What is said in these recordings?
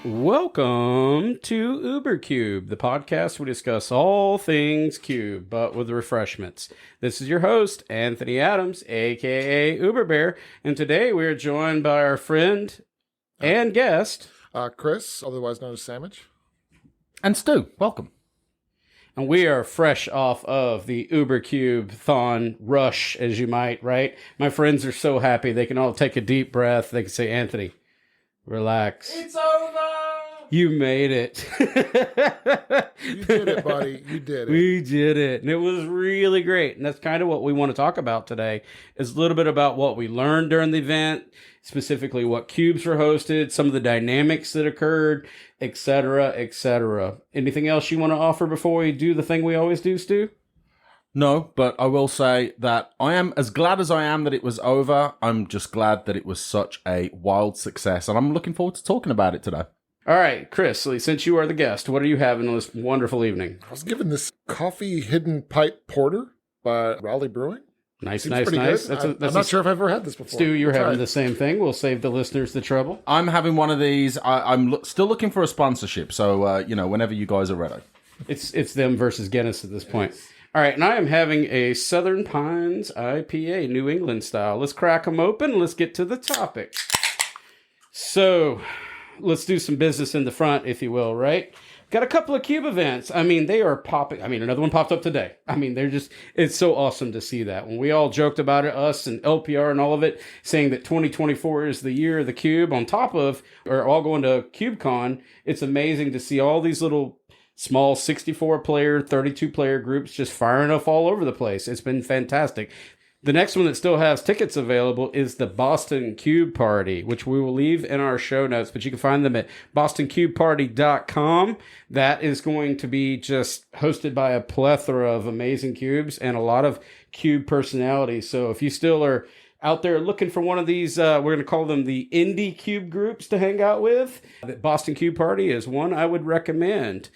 Welcome to Ubercube, the podcast where we discuss all things cube, but with refreshments. This is your host, Anthony Adams, aka Uberbear, and today we are joined by our friend and guest, Chris, otherwise known as Sandwich. And Stu, welcome. and we are fresh off of the Ubercubeathon rush, as you might, right? My friends are so happy they can all take a deep breath. They can say, Anthony, relax. It's over! You made it. You did it, buddy. You did it. We did it. And it was really great. And that's kind of what we want to talk about today, is a little bit about what we learned during the event, specifically what cubes were hosted, some of the dynamics that occurred, etc., etc. Anything else you want to offer before we do the thing we always do, Stu? No, but I will say that I am as glad as I am that it was over. I'm just glad that it was such a wild success, and I'm looking forward to talking about it today. All right, Chris, since you are the guest, what are you having on this wonderful evening? I was given this coffee hidden pipe porter by Raleigh Brewing. Nice. Good. I'm not sure if I've ever had this before. Stu, you're having the same thing. We'll save the listeners the trouble. I'm having one of these. I'm still looking for a sponsorship, so whenever you guys are ready. It's them versus Guinness at this point. All right, and I am having a Southern Pines IPA, New England style. Let's crack them open. Let's get to the topic. So, let's do some business in the front, if you will, right? Got a couple of cube events. I mean, they are popping. I mean, another one popped up today. I mean, it's so awesome to see that. When we all joked about it, us and LPR and all of it, saying that 2024 is the year of the cube on top of, or all going to CubeCon, it's amazing to see all these little small 64-player, 32-player groups just firing off all over the place. It's been fantastic. The next one that still has tickets available is the Boston Cube Party, which we will leave in our show notes, but you can find them at bostoncubeparty.com. That is going to be just hosted by a plethora of amazing cubes and a lot of cube personalities. So if you still are out there looking for one of these, we're going to call them the indie cube groups to hang out with, the Boston Cube Party is one I would recommend.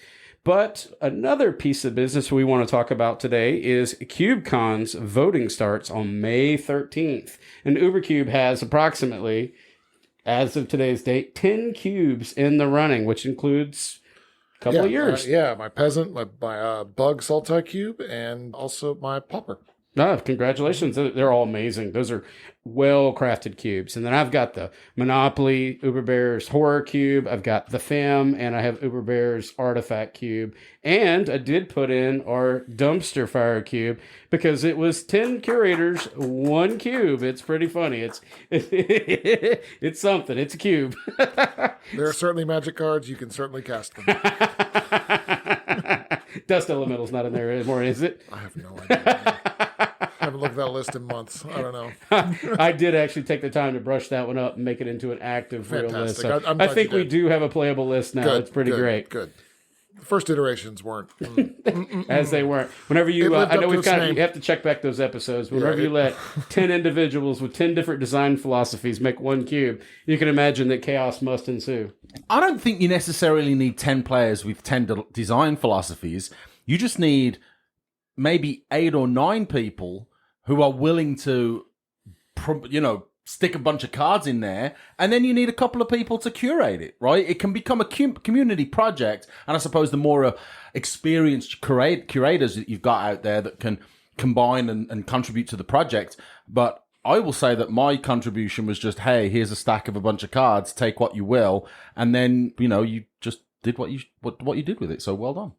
But another piece of business we want to talk about today is CubeCon's voting starts on May 13th. And Ubercube has approximately, as of today's date, 10 cubes in the running, which includes a couple of yours. My peasant, my bug salti cube, and also my pauper. Congratulations. They're all amazing. Those are well-crafted cubes. And then I've got the Monopoly Uberbear's Horror Cube. I've got the FEM, and I have Uberbear's Artifact Cube. And I did put in our Dumpster Fire Cube because it was 10 curators, one cube. It's pretty funny. It's something. It's a cube. There are certainly magic cards. You can certainly cast them. Dust Elemental's not in there anymore, is it? I have no idea. I haven't looked at that list in months. I don't know. I did actually take the time to brush that one up and make it into an active real list. So I'm I think we do have a playable list now. It's pretty great. Good. The first iterations weren't. As they weren't. Whenever you, I know you have to check back those episodes. Whenever you let 10 individuals with 10 different design philosophies make one cube, you can imagine that chaos must ensue. I don't think you necessarily need 10 players with 10 design philosophies. You just need maybe 8 or 9 people who are willing to, stick a bunch of cards in there, and then you need a couple of people to curate it, right? It can become a community project, and I suppose the more experienced curators that you've got out there that can combine and contribute to the project. But I will say that my contribution was just, hey, here's a stack of a bunch of cards, take what you will, and then, you just did what you did with it, so well done.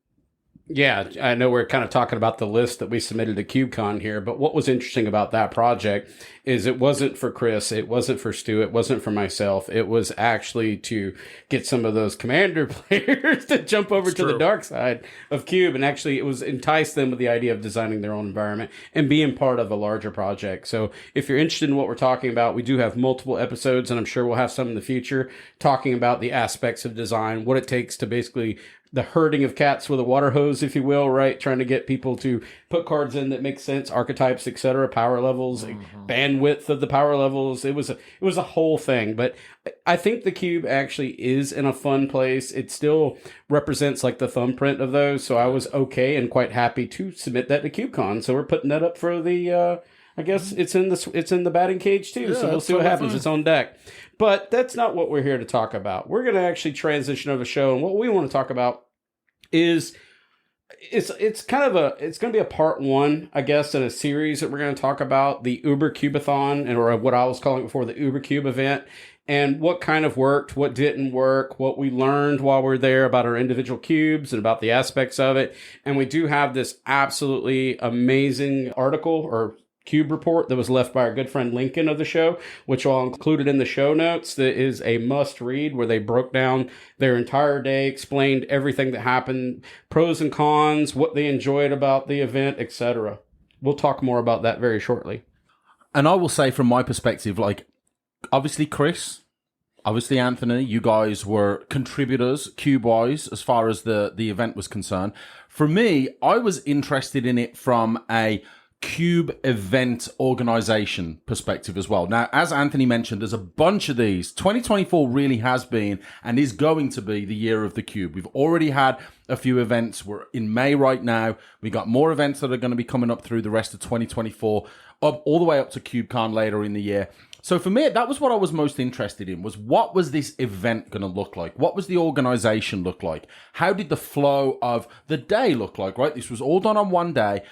Yeah, I know we're kind of talking about the list that we submitted to CubeCon here, but what was interesting about that project is it wasn't for Chris, it wasn't for Stu, it wasn't for myself. It was actually to get some of those Commander players to jump over to the dark side of Cube, and actually it was entice them with the idea of designing their own environment and being part of a larger project. So if you're interested in what we're talking about, we do have multiple episodes, and I'm sure we'll have some in the future talking about the aspects of design, what it takes to basically the herding of cats with a water hose, if you will, right? Trying to get people to put cards in that make sense, archetypes, etc., power levels, bandwidth of the power levels. It was a whole thing. But I think the cube actually is in a fun place. It still represents like the thumbprint of those. So I was okay and quite happy to submit that to CubeCon. So we're putting that up for the I guess it's in the batting cage too. Yeah, So we'll that's see what totally happens. fine. It's on deck. But that's not what we're here to talk about. We're going to actually transition of a show, and what we want to talk about is it's going to be a part one, I guess, in a series that we're going to talk about the Ubercubeathon, or what I was calling it before, the Ubercube event, and what kind of worked, what didn't work, what we learned while we're there about our individual cubes and about the aspects of it. And we do have this absolutely amazing article or cube report that was left by our good friend Lincoln of the show, which I'll include it in the show notes. That is a must read, where they broke down their entire day, explained everything that happened, pros and cons, what they enjoyed about the event, etc. We'll talk more about that very shortly. And I will say, from my perspective, like, obviously Chris, obviously Anthony, you guys were contributors cube-wise as far as the event was concerned. For me, I was interested in it from a cube event organization perspective as well. Now, as Anthony mentioned, there's a bunch of these. 2024 really has been and is going to be the year of the cube. We've already had a few events. We're in May right now. We got more events that are going to be coming up through the rest of 2024, up all the way up to CubeCon later in the year. So for me, that was what I was most interested in, was what was this event going to look like? What was the organization look like? How did the flow of the day look like, right? This was all done on one day.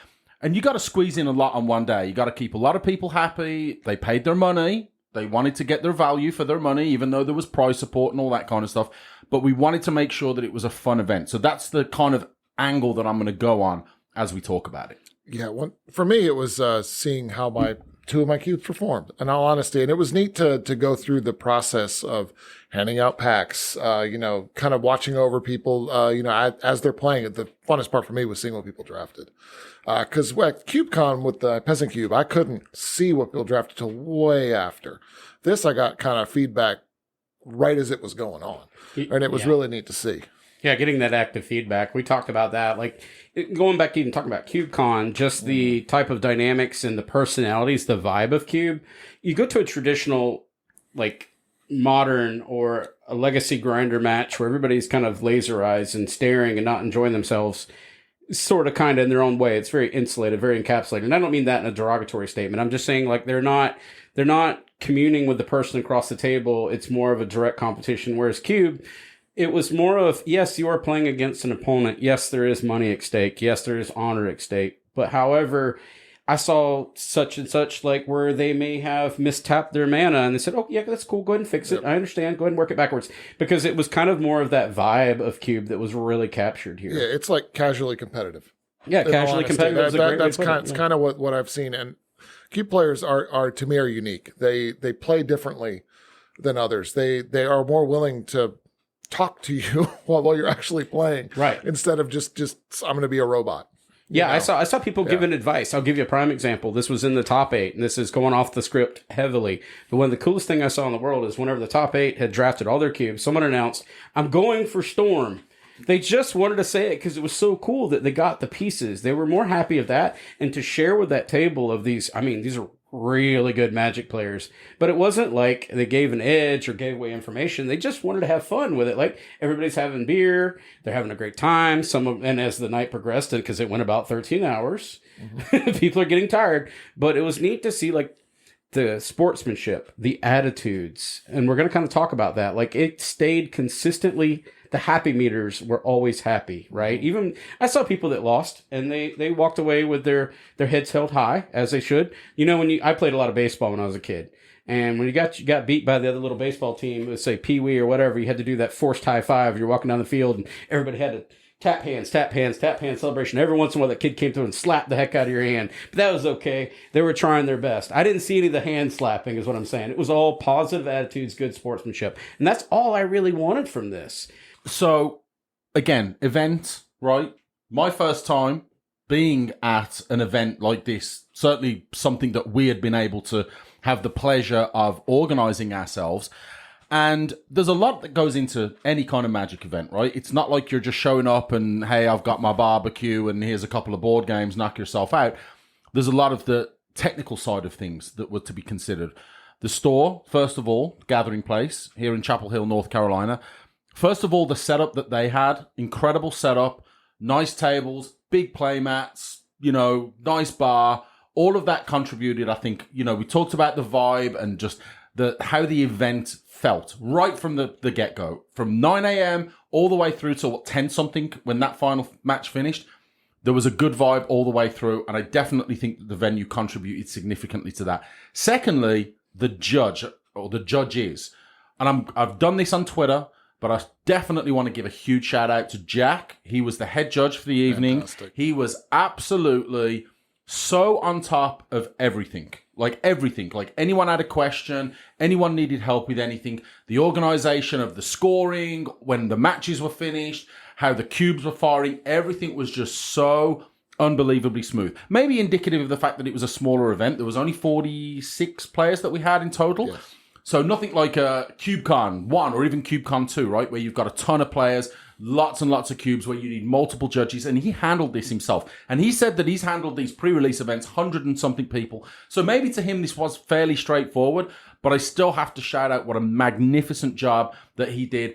And you got to squeeze in a lot on one day. You got to keep a lot of people happy. They paid their money. They wanted to get their value for their money, even though there was price support and all that kind of stuff. But we wanted to make sure that it was a fun event. So that's the kind of angle that I'm going to go on as we talk about it. Yeah, for me, it was seeing how two of my cubes performed, in all honesty. And it was neat to go through the process of handing out packs, kind of watching over people, as they're playing it. The funnest part for me was seeing what people drafted. Because at CubeCon with the Peasant Cube, I couldn't see what people drafted till way after. This, I got kind of feedback right as it was going on. And it was really neat to see. Yeah, getting that active feedback. We talked about that. Like, going back to even talking about CubeCon, just the type of dynamics and the personalities, the vibe of Cube. You go to a traditional, like, modern or a legacy grinder match where everybody's kind of laserized and staring and not enjoying themselves, sort of kind of in their own way. It's very insulated, very encapsulated. And I don't mean that in a derogatory statement. I'm just saying, like, they're not communing with the person across the table. It's more of a direct competition. Whereas Cube, it was more of, yes, you are playing against an opponent. Yes, there is money at stake. Yes, there is honor at stake. But however, I saw such and such, like, where they may have mistapped their mana, and they said, oh, yeah, that's cool. Go ahead and fix it. I understand. Go ahead and work it backwards. Because it was kind of more of that vibe of Cube that was really captured here. Yeah, it's like casually competitive. Yeah, casually competitive is a great way to put it. That's kind of what I've seen. And Cube players are to me, are unique. They play differently than others. They are more willing to talk to you while you're actually playing, right? Instead of just I'm going to be a robot. Yeah, I saw people giving advice. I'll give you a prime example. This was in the top 8, and this is going off the script heavily. But one of the coolest thing I saw in the world is whenever the top 8 had drafted all their cubes, someone announced, "I'm going for Storm." They just wanted to say it because it was so cool that they got the pieces. They were more happy of that, and to share with that table of these. I mean, these are really good Magic players, but it wasn't like they gave an edge or gave away information. They just wanted to have fun with it. Like, everybody's having beer, they're having a great time. And as the night progressed, because it went about 13 hours, people are getting tired. But it was neat to see, like, the sportsmanship, the attitudes, and we're going to kind of talk about that. Like, it stayed consistently. The happy meters were always happy, right? Even I saw people that lost, and they walked away with their heads held high, as they should. You know, I played a lot of baseball when I was a kid, and when you got beat by the other little baseball team, let's say Pee Wee or whatever, you had to do that forced high five. You're walking down the field, and everybody had to tap hands celebration. Every once in a while, that kid came through and slapped the heck out of your hand. But that was okay. They were trying their best. I didn't see any of the hand slapping, is what I'm saying. It was all positive attitudes, good sportsmanship. And that's all I really wanted from this. So, again, event, right? My first time being at an event like this, certainly something that we had been able to have the pleasure of organizing ourselves. And there's a lot that goes into any kind of Magic event, right? It's not like you're just showing up and, hey, I've got my barbecue and here's a couple of board games, knock yourself out. There's a lot of the technical side of things that were to be considered. The store, first of all, Gathering Place here in Chapel Hill, North Carolina. First of all, the setup that they had, incredible setup, nice tables, big play mats, nice bar, all of that contributed. I think, we talked about the vibe and just how the event felt right from the get-go. From 9 a.m. all the way through to 10 something when that final match finished. There was a good vibe all the way through, and I definitely think that the venue contributed significantly to that. Secondly, the judge, or the judges. And I've done this on Twitter, but I definitely want to give a huge shout out to Jack. He was the head judge for the evening. Fantastic. He was absolutely so on top of everything. Like everything. Like anyone had a question, anyone needed help with anything. The organization of the scoring, when the matches were finished, how the cubes were firing, everything was just so unbelievably smooth. Maybe indicative of the fact that it was a smaller event. There was only 46 players that we had in total. Yes. So nothing like a CubeCon 1 or even CubeCon 2, right? Where you've got a ton of players, lots and lots of cubes, where you need multiple judges. And he handled this himself. And he said that he's handled these pre-release events, 100 and something people. So maybe to him this was fairly straightforward, but I still have to shout out what a magnificent job that he did.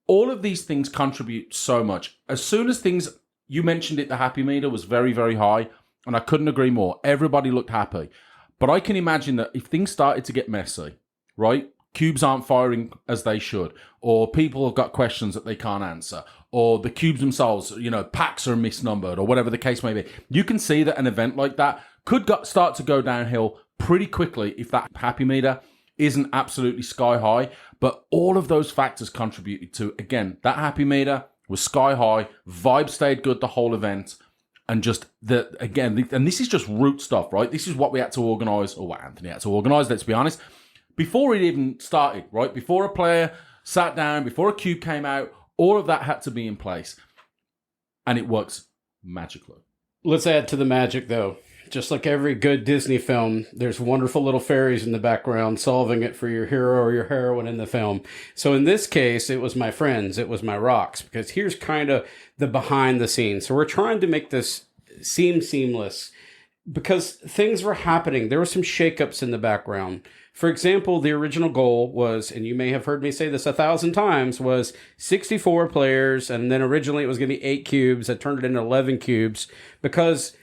All of these things contribute so much. As soon as things, you mentioned it, the happy meter was very, very high, and I couldn't agree more. Everybody looked happy. But I can imagine that if things started to get messy, right? Cubes aren't firing as they should, or people have got questions that they can't answer, or the cubes themselves, packs are misnumbered, or whatever the case may be. You can see that an event like that could start to go downhill pretty quickly if that happy meter isn't absolutely sky high. But all of those factors contributed to, again, that happy meter was sky high, vibe stayed good the whole event, and just, and this is just root stuff, right? This is what we had to organise, or what Anthony had to organise, let's be honest, before it even started, right? Before a player sat down, before a cube came out, all of that had to be in place. And it works magically. Let's add to the magic, though. Just like every good Disney film, there's wonderful little fairies in the background solving it for your hero or your heroine in the film. So in this case, it was my friends, it was my rocks, because here's kind of the behind the scenes. So we're trying to make this seem seamless because things were happening. There were some shakeups in the background. For example, the original goal was, and you may have heard me say this 1,000 times, was 64 players, and then originally it was going to be 8 cubes. I turned it into 11 cubes because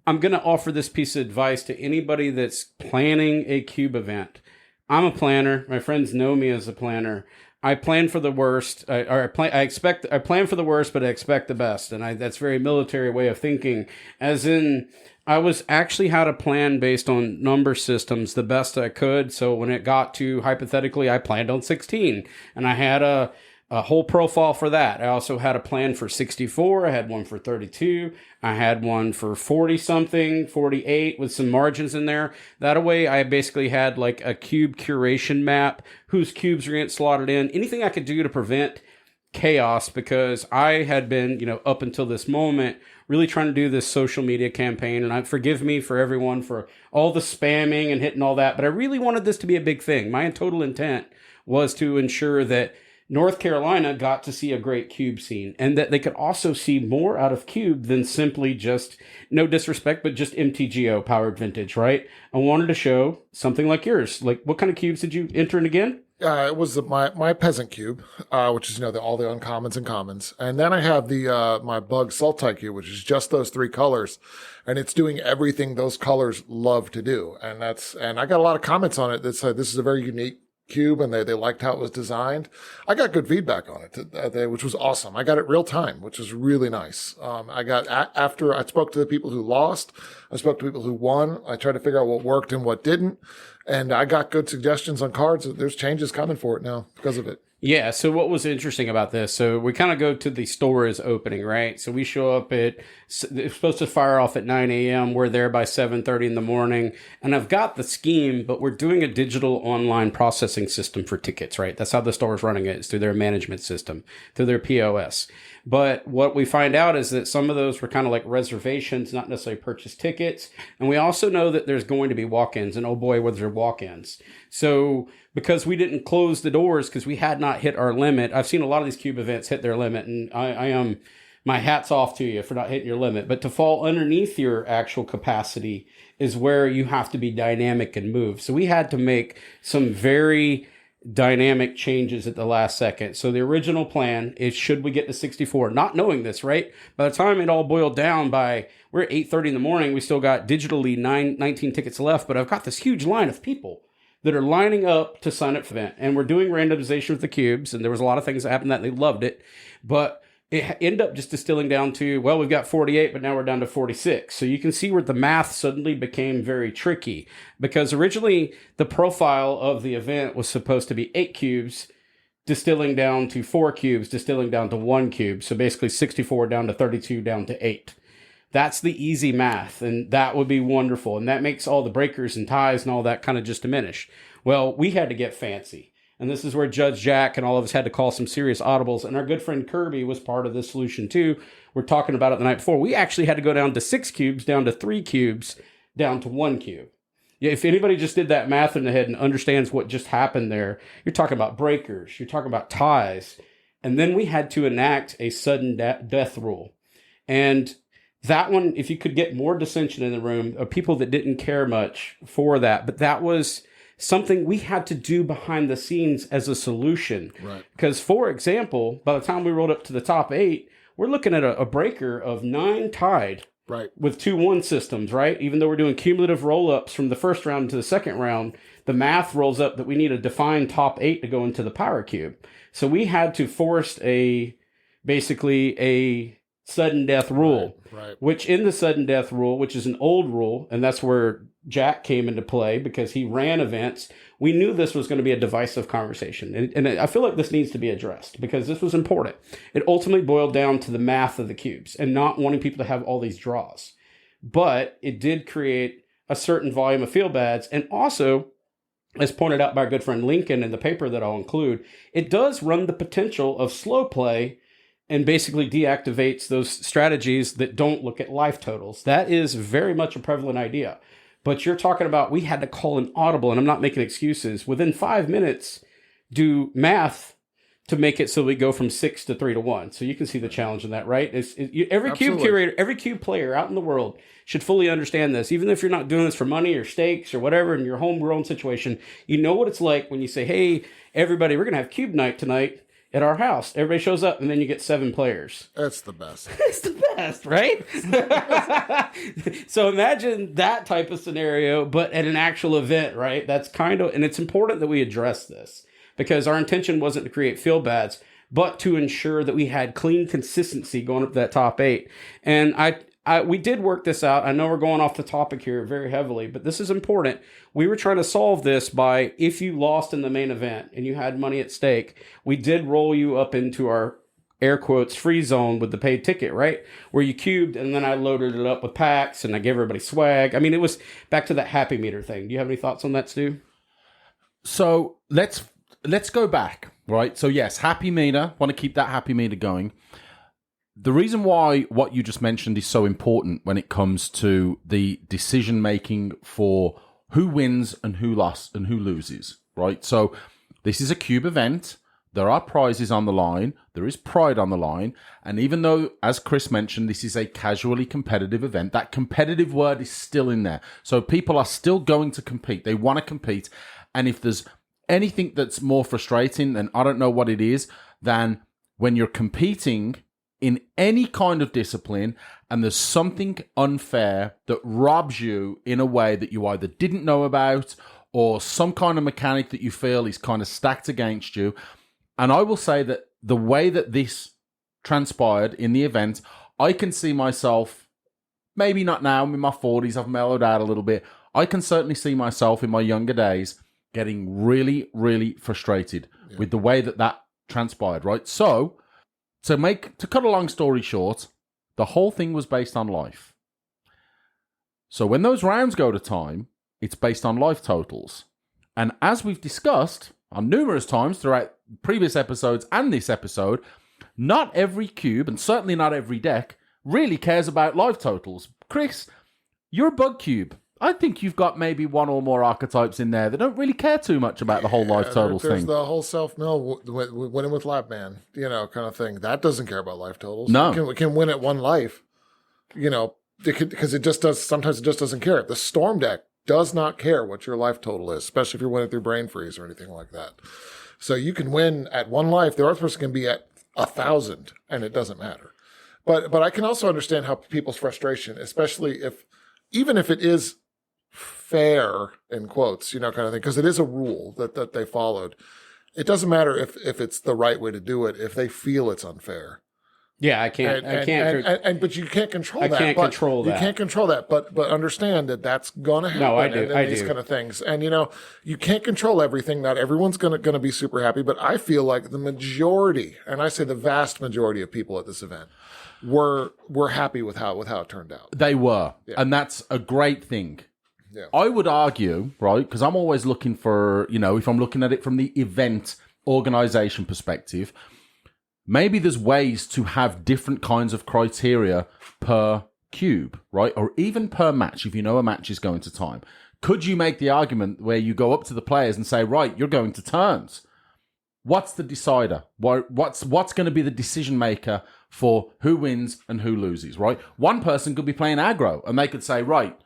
I'm going to offer this piece of advice to anybody that's planning a cube event. I'm a planner. My friends know me as a planner. I plan for the worst. I plan for the worst, but I expect the best. And that's a very military way of thinking. As in, I was actually had a plan based on number systems the best I could. So when it got to, hypothetically, I planned on 16, and I had a whole profile for that. I also had a plan for 64. I had one for 32. I had one for 40 something, 48 with some margins in there. That way I basically had like a cube curation map, whose cubes are getting slotted in, anything I could do to prevent chaos, because I had been, up until this moment, really trying to do this social media campaign. And forgive me for everyone for all the spamming and hitting all that, but I really wanted this to be a big thing. My total intent was to ensure that North Carolina got to see a great cube scene, and that they could also see more out of cube than simply just, no disrespect, but just MTGO powered vintage, right? I wanted to show something like yours. Like, what kind of cubes did you enter in again? It was my peasant cube, which is all the uncommons and commons, and then I have the my bug sultai cube, which is just those 3 colors, and it's doing everything those colors love to do, and I got a lot of comments on it that said this is a very unique cube, and they liked how it was designed. I got good feedback on it, which was awesome. I got it real time, which was really nice. I got after I spoke to the people who lost, I spoke to people who won. I tried to figure out what worked and what didn't. And I got good suggestions on cards. There's changes coming for it now because of it. Yeah, so what was interesting about this? So we kind of go to the store is opening, right? So we show up it's supposed to fire off at 9 a.m. We're there by 7:30 in the morning. And I've got the scheme, but we're doing a digital online processing system for tickets, right? That's how the store is running it. It's through their management system, through their POS. But what we find out is that some of those were kind of like reservations, not necessarily purchased tickets. And we also know that there's going to be walk-ins, and oh boy, was there walk-ins. So because we didn't close the doors because we had not hit our limit, I've seen a lot of these cube events hit their limit, and I am, my hat's off to you for not hitting your limit. But to fall underneath your actual capacity is where you have to be dynamic and move. So we had to make some very dynamic changes at the last second. So the original plan is, should we get to 64? Not knowing this, right? By the time it all boiled down, we're at 8:30 in the morning, we still got digitally 19 tickets left, but I've got this huge line of people that are lining up to sign up for the event. And we're doing randomization with the cubes, and there was a lot of things that happened that they loved it. But it ended up just distilling down to, well, we've got 48, but now we're down to 46. So you can see where the math suddenly became very tricky, because originally the profile of the event was supposed to be 8 cubes, distilling down to 4 cubes, distilling down to 1 cube. So basically 64 down to 32 down to 8. That's the easy math, and that would be wonderful. And that makes all the breakers and ties and all that kind of just diminish. Well, we had to get fancy. And this is where Judge Jack and all of us had to call some serious audibles. And our good friend Kirby was part of this solution too. We're talking about it the night before. We actually had to go down to 6 cubes, down to 3 cubes, down to 1 cube. Yeah, if anybody just did that math in the head and understands what just happened there, you're talking about breakers, you're talking about ties. And then we had to enact a sudden death rule. And that one, if you could get more dissension in the room of people that didn't care much for that, but that was something we had to do behind the scenes as a solution. Right. Because, for example, by the time we rolled up to the top 8, we're looking at a breaker of 9 tied. Right. With 2-1 systems, right? Even though we're doing cumulative roll-ups from the first round to the second round, the math rolls up that we need a defined top 8 to go into the power cube. So we had to force basically a sudden death rule, right. Which in the sudden death rule, which is an old rule, and that's where Jack came into play because he ran events. We knew this was going to be a divisive conversation. And I feel like this needs to be addressed because this was important. It ultimately boiled down to the math of the cubes and not wanting people to have all these draws. But it did create a certain volume of feel bads. And also, as pointed out by our good friend Lincoln in the paper that I'll include, it does run the potential of slow play and basically deactivates those strategies that don't look at life totals. That is very much a prevalent idea. But you're talking about, we had to call an audible, and I'm not making excuses, within 5 minutes, do math to make it so we go from 6 to 3 to 1. So you can see the challenge in that, right? Every cube curator, every cube player out in the world should fully understand this. Even if you're not doing this for money or stakes or whatever in your homegrown situation, you know what it's like when you say, hey, everybody, we're going to have cube night tonight at our house. Everybody shows up, and then you get 7 players. That's the best. It's the best, right? So imagine that type of scenario, but at an actual event, right? That's kind of, and it's important that we address this because our intention wasn't to create feel bads, but to ensure that we had clean consistency going up to that top 8. And we did work this out. I know we're going off the topic here very heavily, but this is important. We were trying to solve this by, if you lost in the main event and you had money at stake, we did roll you up into our air quotes free zone with the paid ticket, right? Where you cubed, and then I loaded it up with packs and I gave everybody swag. I mean, it was back to that happy meter thing. Do you have any thoughts on that, Stu? So let's go back, right? So yes, happy meter. Want to keep that happy meter going. The reason why what you just mentioned is so important when it comes to the decision making for who wins and who lost and who loses, right? So this is a cube event. There are prizes on the line. There is pride on the line. And even though, as Chris mentioned, this is a casually competitive event, that competitive word is still in there. So people are still going to compete. They want to compete. And if there's anything that's more frustrating, and I don't know what it is, than when you're competing in any kind of discipline and there's something unfair that robs you in a way that you either didn't know about or some kind of mechanic that you feel is kind of stacked against you. And I will say that the way that this transpired in the event, I can see myself, maybe not now, I'm in my 40s, I've mellowed out a little bit. I can certainly see myself in my younger days getting really, really frustrated with the way that transpired, right? So to cut a long story short, the whole thing was based on life. So when those rounds go to time, it's based on life totals. And as we've discussed on numerous times throughout previous episodes and this episode, not every cube, and certainly not every deck, really cares about life totals. Chris, you're a bug cube. I think you've got maybe one or more archetypes in there that don't really care too much about the whole life totals there's thing. The whole self-mill winning with lab man, kind of thing. That doesn't care about life totals. No. It can win at one life, because it just does. Sometimes it just doesn't care. The storm deck does not care what your life total is, especially if you're winning through brain freeze or anything like that. So you can win at 1 life. The other person can be at 1,000, and it doesn't matter. But I can also understand how people's frustration, especially even if it is fair, in quotes, kind of thing, because it is a rule that they followed. It doesn't matter if it's the right way to do it, if they feel it's unfair. Yeah, I can't. But you can't control that. I can't control that. You can't control that. But understand that that's going to happen. No, I do. These kind of things. And you can't control everything. Not everyone's going to be super happy. But I feel like the majority, and I say the vast majority of people at this event, were happy with how it turned out. They were, and that's a great thing. Yeah. I would argue, right, because I'm always looking for, if I'm looking at it from the event organization perspective. Maybe there's ways to have different kinds of criteria per cube, right? Or even per match, if you know a match is going to time. Could you make the argument where you go up to the players and say, right, you're going to turns. What's the decider? What's going to be the decision maker for who wins and who loses, right? One person could be playing aggro and they could say, right,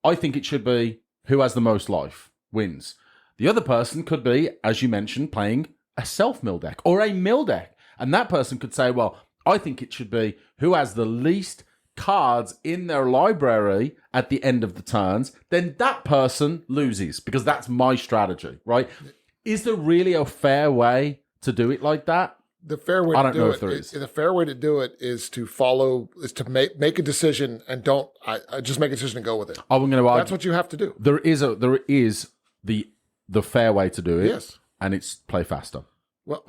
I think it should be who has the most life wins. The other person could be, as you mentioned, playing a self-mill deck or a mill deck. And that person could say, well, I think it should be who has the least cards in their library at the end of the turns. Then that person loses because that's my strategy, right? Is there really a fair way to do it like that? The fair way to do it is the fair way to do it is to make a decision and don't just make a decision and go with it. I'm going to argue. That's what you have to do. There is the fair way to do it. Yes. And it's play faster. Well,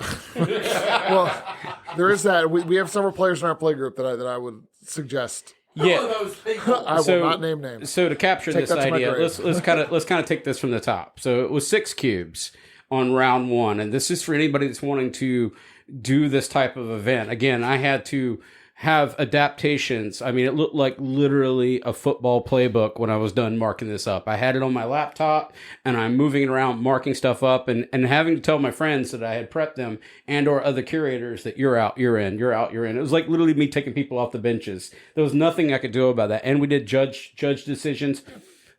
there is that. We have several players in our play group that I would suggest. Yeah, I will not name names. So to capture this idea, let's kind of take this from the top. So it was 6 cubes on round 1, and this is for anybody that's wanting to do this type of event. Again, I had to have adaptations. I mean, it looked like literally a football playbook when I was done marking this up. I had it on my laptop and I'm moving it around, marking stuff up and having to tell my friends that I had prepped them and or other curators that you're out, you're in, you're out, you're in. It was like literally me taking people off the benches. There was nothing I could do about that. And we did judge decisions,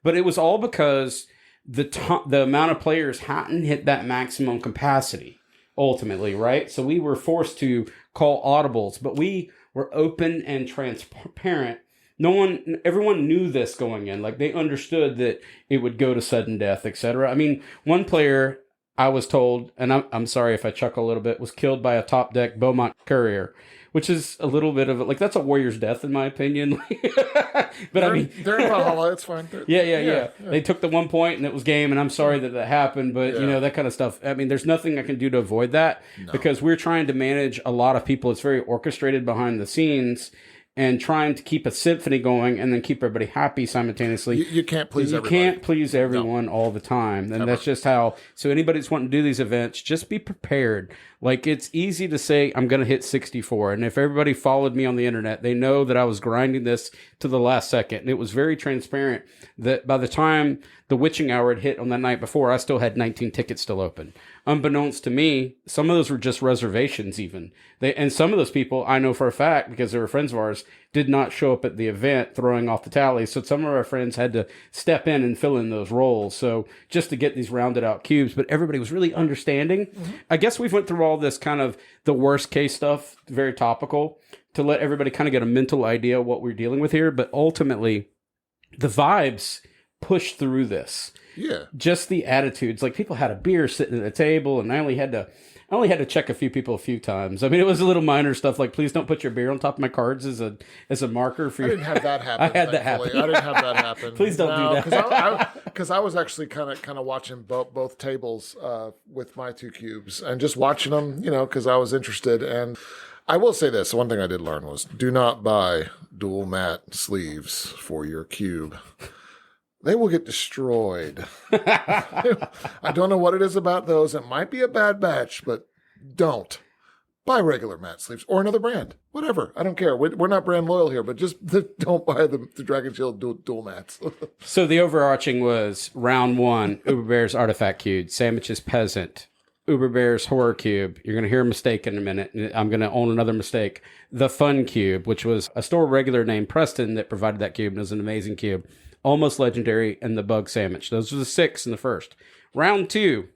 but it was all because the amount of players hadn't hit that maximum capacity ultimately, right? So we were forced to call audibles, but we were open and transparent. Everyone knew this going in. Like they understood that it would go to sudden death, etc. I mean, one player I was told, and I'm sorry if I chuckle a little bit, was killed by a top deck Beaumont courier, which is a little bit of like that's a warrior's death in my opinion. But I mean, they're in Valhalla. It's fine. Yeah. They took the 1 point and it was game. And I'm sorry that happened, but that kind of stuff. I mean, there's nothing I can do to avoid that because we're trying to manage a lot of people. It's very orchestrated behind the scenes. And trying to keep a symphony going and then keep everybody happy simultaneously. You can't please everybody. You can't please everyone all the time. And that's just how... So anybody that's wanting to do these events, just be prepared. Like, it's easy to say, I'm going to hit 64. And if everybody followed me on the internet, they know that I was grinding this to the last second. And it was very transparent that by the time the witching hour had hit on that night before, I still had 19 tickets still open. Unbeknownst to me, some of those were just reservations even. And some of those people, I know for a fact, because they were friends of ours, did not show up at the event throwing off the tally. So some of our friends had to step in and fill in those roles. So just to get these rounded out cubes, but everybody was really understanding. Mm-hmm. I guess we've went through all this kind of the worst case stuff, very topical, to let everybody kind of get a mental idea of what we're dealing with here. But ultimately, the vibes push through this. Yeah. Just the attitudes. Like people had a beer sitting at the table and I only had to check a few people a few times. I mean, it was a little minor stuff like, please don't put your beer on top of my cards as a marker for I didn't have that happen. I had that happen. I didn't have that happen. Please don't do that. Because I was actually kind of watching both tables with my 2 cubes and just watching them, because I was interested. And I will say this. One thing I did learn was do not buy dual mat sleeves for your cube. They will get destroyed. I don't know what it is about those. It might be a bad batch, but don't. Buy regular mat sleeves or another brand. Whatever. I don't care. We're not brand loyal here, but just don't buy the Dragon Shield dual mats. So the overarching was round 1, Uber Bear's Artifact Cube, Sandwich's Peasant, Uber Bear's Horror Cube. You're going to hear a mistake in a minute. I'm going to own another mistake. The Fun Cube, which was a store regular named Preston that provided that cube, and it was an amazing cube. Almost Legendary, and the Bug Sandwich. Those are the 6 in the first. Round 2.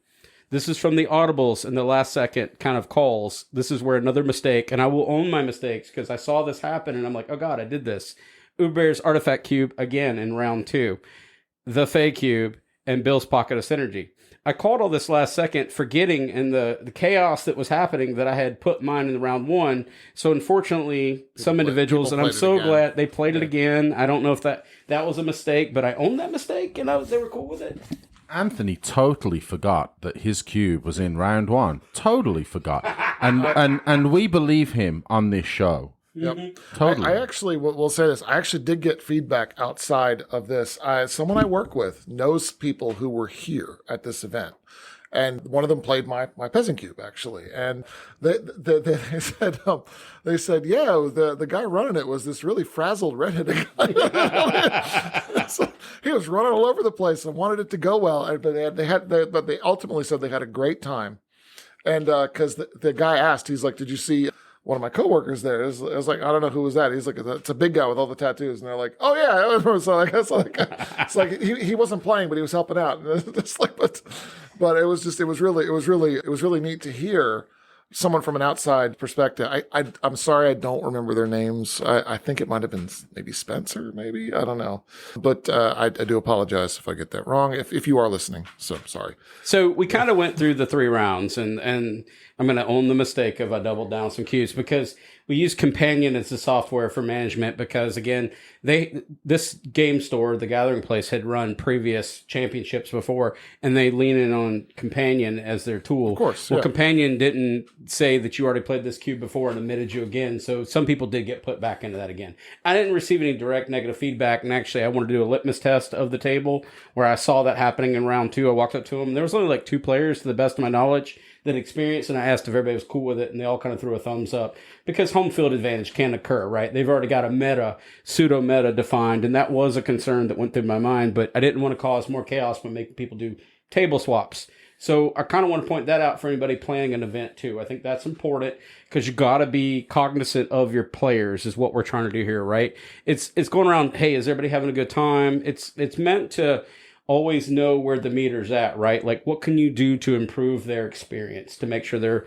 This is from the audibles and the last second kind of calls. This is where another mistake, and I will own my mistakes because I saw this happen and I'm like, oh God, I did this. Uber's Artifact Cube again in round 2. The Fey Cube and Bill's Pocket of Synergy. I called all this last second, forgetting in the chaos that was happening that I had put mine in the round 1. So unfortunately, some individuals, and I'm so glad they played it again. I don't know if that was a mistake, but I owned that mistake and they were cool with it. Anthony totally forgot that his cube was in round 1. Totally forgot. And we believe him on this show. Yep. Totally. I actually will say this. I actually did get feedback outside of this. Someone I work with knows people who were here at this event. And one of them played my peasant cube, actually. And they said, yeah, the guy running it was this really frazzled redheaded guy. So he was running all over the place and wanted it to go well. But they ultimately said they had a great time. And because the guy asked, he's like, did you see one of my coworkers there? I was like, I don't know who was that. He's like, it's a big guy with all the tattoos. And they're like, oh yeah. I remember. So I guess it's like he wasn't playing, but he was helping out. And it's like, but it was really neat to hear someone from an outside perspective. I'm sorry, I don't remember their names. I think it might have been maybe Spencer, maybe, I don't know. But I do apologize if I get that wrong. If you are listening, so sorry. So we kind of went through the 3 rounds, and I'm going to own the mistake of I doubled down some cubes because we use Companion as the software for management because, again, this game store, the Gathering Place, had run previous championships before, and they lean in on Companion as their tool. Of course. Well, yeah. Companion didn't say that you already played this cube before and admitted you again, so some people did get put back into that again. I didn't receive any direct negative feedback, and actually I wanted to do a litmus test of the table where I saw that happening in round 2. I walked up to them. There was only like 2 players, to the best of my knowledge, that experienced, and I asked if everybody was cool with it, and they all kind of threw a thumbs up because home field advantage can occur, right? They've already got a pseudo meta defined, and that was a concern that went through my mind, but I didn't want to cause more chaos by making people do table swaps. So I kind of want to point that out for anybody planning an event too. I think that's important because you got to be cognizant of your players is what we're trying to do here, right? It's going around, hey, is everybody having a good time? It's meant to always know where the meter's at, right? Like, what can you do to improve their experience to make sure they're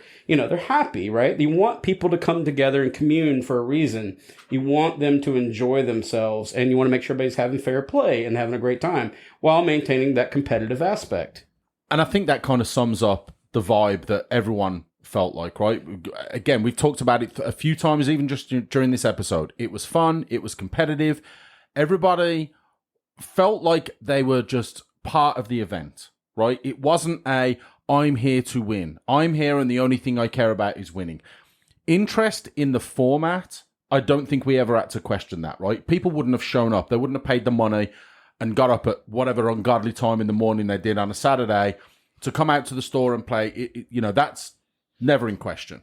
happy, right? You want people to come together and commune for a reason. You want them to enjoy themselves, and you want to make sure everybody's having fair play and having a great time while maintaining that competitive aspect. And I think that kind of sums up the vibe that everyone felt like, right? Again, we've talked about it a few times, even just during this episode. It was fun. It was competitive. Everybody felt like they were just part of the event, right? It wasn't I'm here to win. I'm here and the only thing I care about is winning. Interest in the format, I don't think we ever had to question that, right? People wouldn't have shown up. They wouldn't have paid the money and got up at whatever ungodly time in the morning they did on a Saturday to come out to the store and play. That's never in question.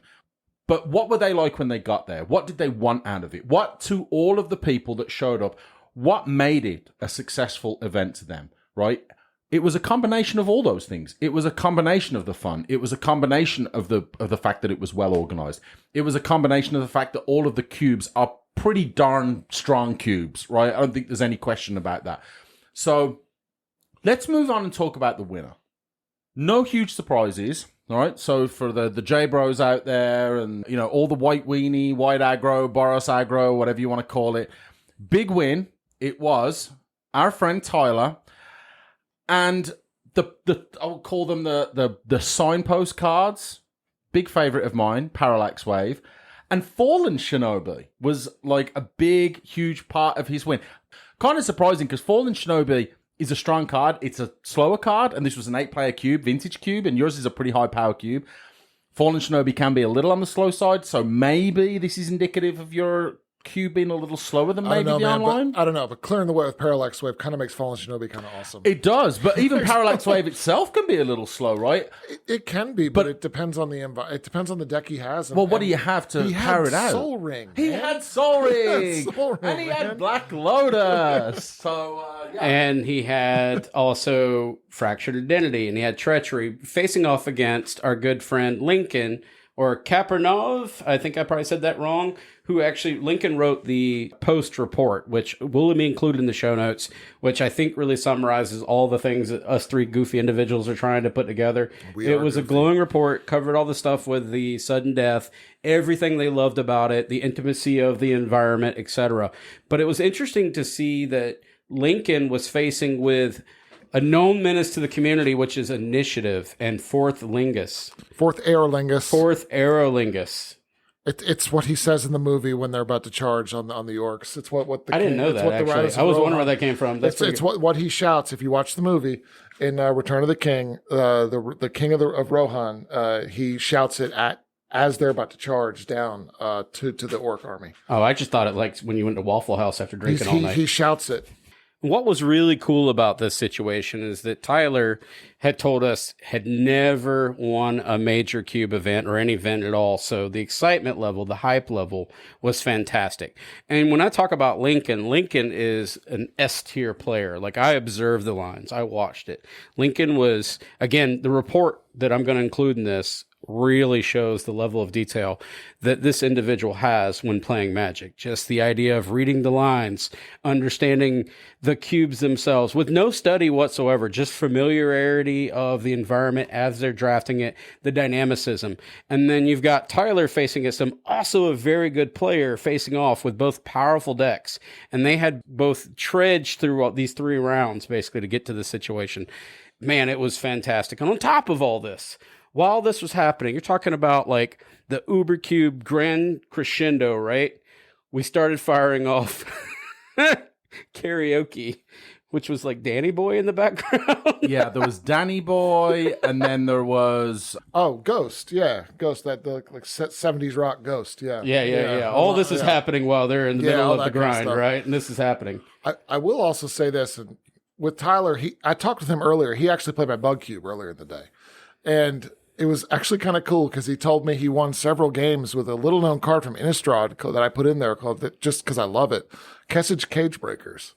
But what were they like when they got there? What did they want out of it? What, to all of the people that showed up, what made it a successful event to them, right? It was a combination of all those things. It was a combination of the fun. It was a combination of the fact that it was well organized. It was a combination of the fact that all of the cubes are pretty darn strong cubes, right? I don't think there's any question about that. So let's move on and talk about the winner. No huge surprises, all right? So for the J-Bros out there and, all the white weenie, white aggro, Boros aggro, whatever you want to call it, big win. It was our friend Tyler and I'll call them the signpost cards. Big favorite of mine, Parallax Wave. And Fallen Shinobi was like a big, huge part of his win. Kind of surprising because Fallen Shinobi is a strong card. It's a slower card, and this was an 8-player cube, vintage cube, and yours is a pretty high-power cube. Fallen Shinobi can be a little on the slow side, so maybe this is indicative of your cube being a little slower than maybe the online. I don't know, but clearing the way with Parallax Wave kind of makes Fallen Shinobi kind of awesome. It does, but even Parallax Wave itself can be a little slow, right? It can be, but it depends on it depends on the deck he has. Well, what do you have to power it out? Soul Ring. He had Soul Ring, and he had Black Lotus. So, yeah. And he had also Fractured Identity, and he had Treachery facing off against our good friend Lincoln or Kapernov, I think I probably said that wrong, who actually, Lincoln wrote the post report, which will be included in the show notes, which I think really summarizes all the things that us three goofy individuals are trying to put together. It was goofy. A glowing report, covered all the stuff with the sudden death, everything they loved about it, the intimacy of the environment, etc. But it was interesting to see that Lincoln was facing with a known menace to the community, which is initiative, and fourth aerolingus. It's what he says in the movie when they're about to charge on the orcs. It's what the I didn't know that, actually. I was wondering where that came from. It's what he shouts if you watch the movie in Return of the King. The king of Rohan. He shouts it as they're about to charge down to the orc army. Oh, I just thought it like when you went to Waffle House after drinking all night. He shouts it. What was really cool about this situation is that Tyler had told us had never won a major cube event or any event at all. So the excitement level, the hype level was fantastic. And when I talk about Lincoln is an S-tier player. Like, I observed the lines. I watched it. Lincoln was, again, the report that I'm going to include in this really shows the level of detail that this individual has when playing Magic. Just the idea of reading the lines, understanding the cubes themselves with no study whatsoever, just familiarity of the environment as they're drafting it, the dynamicism. And then you've got Tyler facing against him, also a very good player facing off with both powerful decks. And they had both trudged through these 3 rounds basically to get to the situation. Man, it was fantastic. And on top of all this, while this was happening, you're talking about like the Ubercube grand crescendo, right? We started firing off karaoke, which was like Danny Boy in the background. Yeah, there was Danny Boy, and then there was Ghost. Yeah, Ghost. That the like 70s rock Ghost. Yeah. Yeah. All this is happening while they're in the middle of the grind, right? And this is happening. I will also say this, and with Tyler, I talked with him earlier. He actually played my Bug Cube earlier in the day, and it was actually kind of cool because he told me he won several games with a little-known card from Innistrad that I put in there called, just because I love it, Kessage Cage Breakers.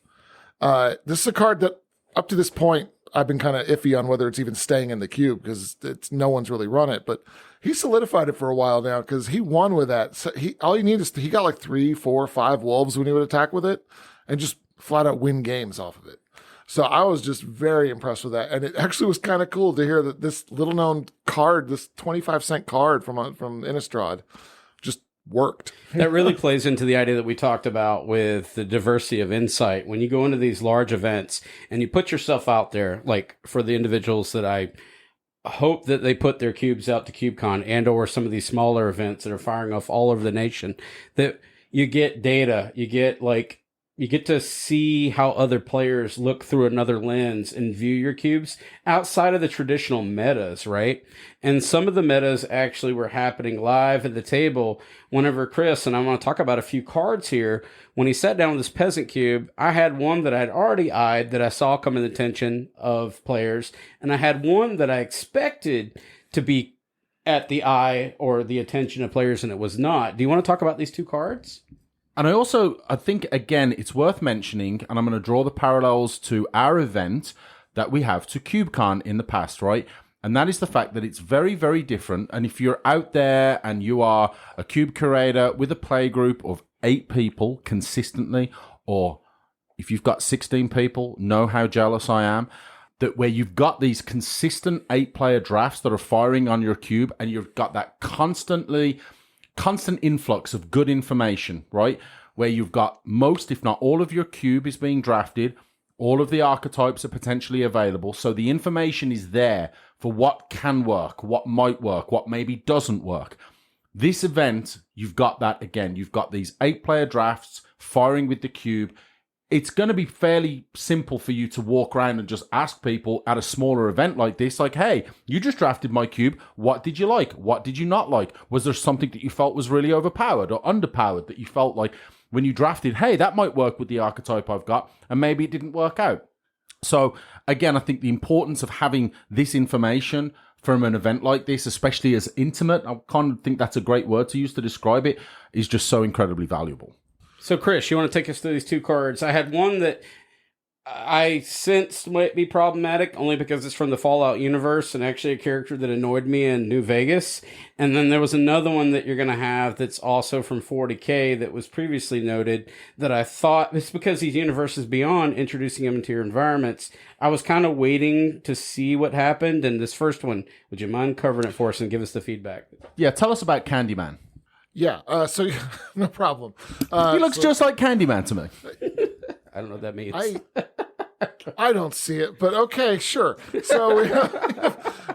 This is a card that, up to this point, I've been kind of iffy on whether it's even staying in the cube because no one's really run it. But he solidified it for a while now because he won with that. So all you need is he got like 3, 4, 5 wolves when he would attack with it and just flat out win games off of it. So I was just very impressed with that. And it actually was kind of cool to hear that this little known card, this 25-cent card from Innistrad, just worked. That really plays into the idea that we talked about with the diversity of insight. When you go into these large events and you put yourself out there, like for the individuals that I hope that they put their cubes out to CubeCon and or some of these smaller events that are firing off all over the nation, that you get data, you get to see how other players look through another lens and view your cubes outside of the traditional metas, right? And some of the metas actually were happening live at the table whenever Chris, and I want to talk about a few cards here, when he sat down with this peasant cube, I had one that I'd already eyed that I saw come in the attention of players, and I had one that I expected to be at the eye or the attention of players, and it was not. Do you want to talk about these 2 cards? And I think, again, it's worth mentioning, and I'm going to draw the parallels to our event that we have to CubeCon in the past, right? And that is the fact that it's very, very different. And if you're out there and you are a cube curator with a play group of 8 people consistently, or if you've got 16 people, know how jealous I am, that where you've got these consistent 8-player drafts that are firing on your cube, and you've got that constant influx of good information, right? Where you've got most, if not all of your cube is being drafted, all of the archetypes are potentially available. So the information is there for what can work, what might work, what maybe doesn't work. This event, you've got that again. You've got these 8-player drafts firing with the cube. It's going to be fairly simple for you to walk around and just ask people at a smaller event like this, like, hey, you just drafted my cube. What did you like? What did you not like? Was there something that you felt was really overpowered or underpowered that you felt like when you drafted, hey, that might work with the archetype I've got, and maybe it didn't work out? So again, I think the importance of having this information from an event like this, especially as intimate, I kind of think that's a great word to use to describe it, is just so incredibly valuable. So, Chris, you want to take us through these 2 cards? I had one that I sensed might be problematic only because it's from the Fallout universe and actually a character that annoyed me in New Vegas. And then there was another one that you're going to have that's also from 40K that was previously noted that I thought it's because these universes beyond introducing them into your environments. I was kind of waiting to see what happened. And this first one, would you mind covering it for us and give us the feedback? Yeah, tell us about Candyman. Yeah, so no problem. He looks just like Candyman to me. I don't know what that means. I don't see it, but okay, sure. So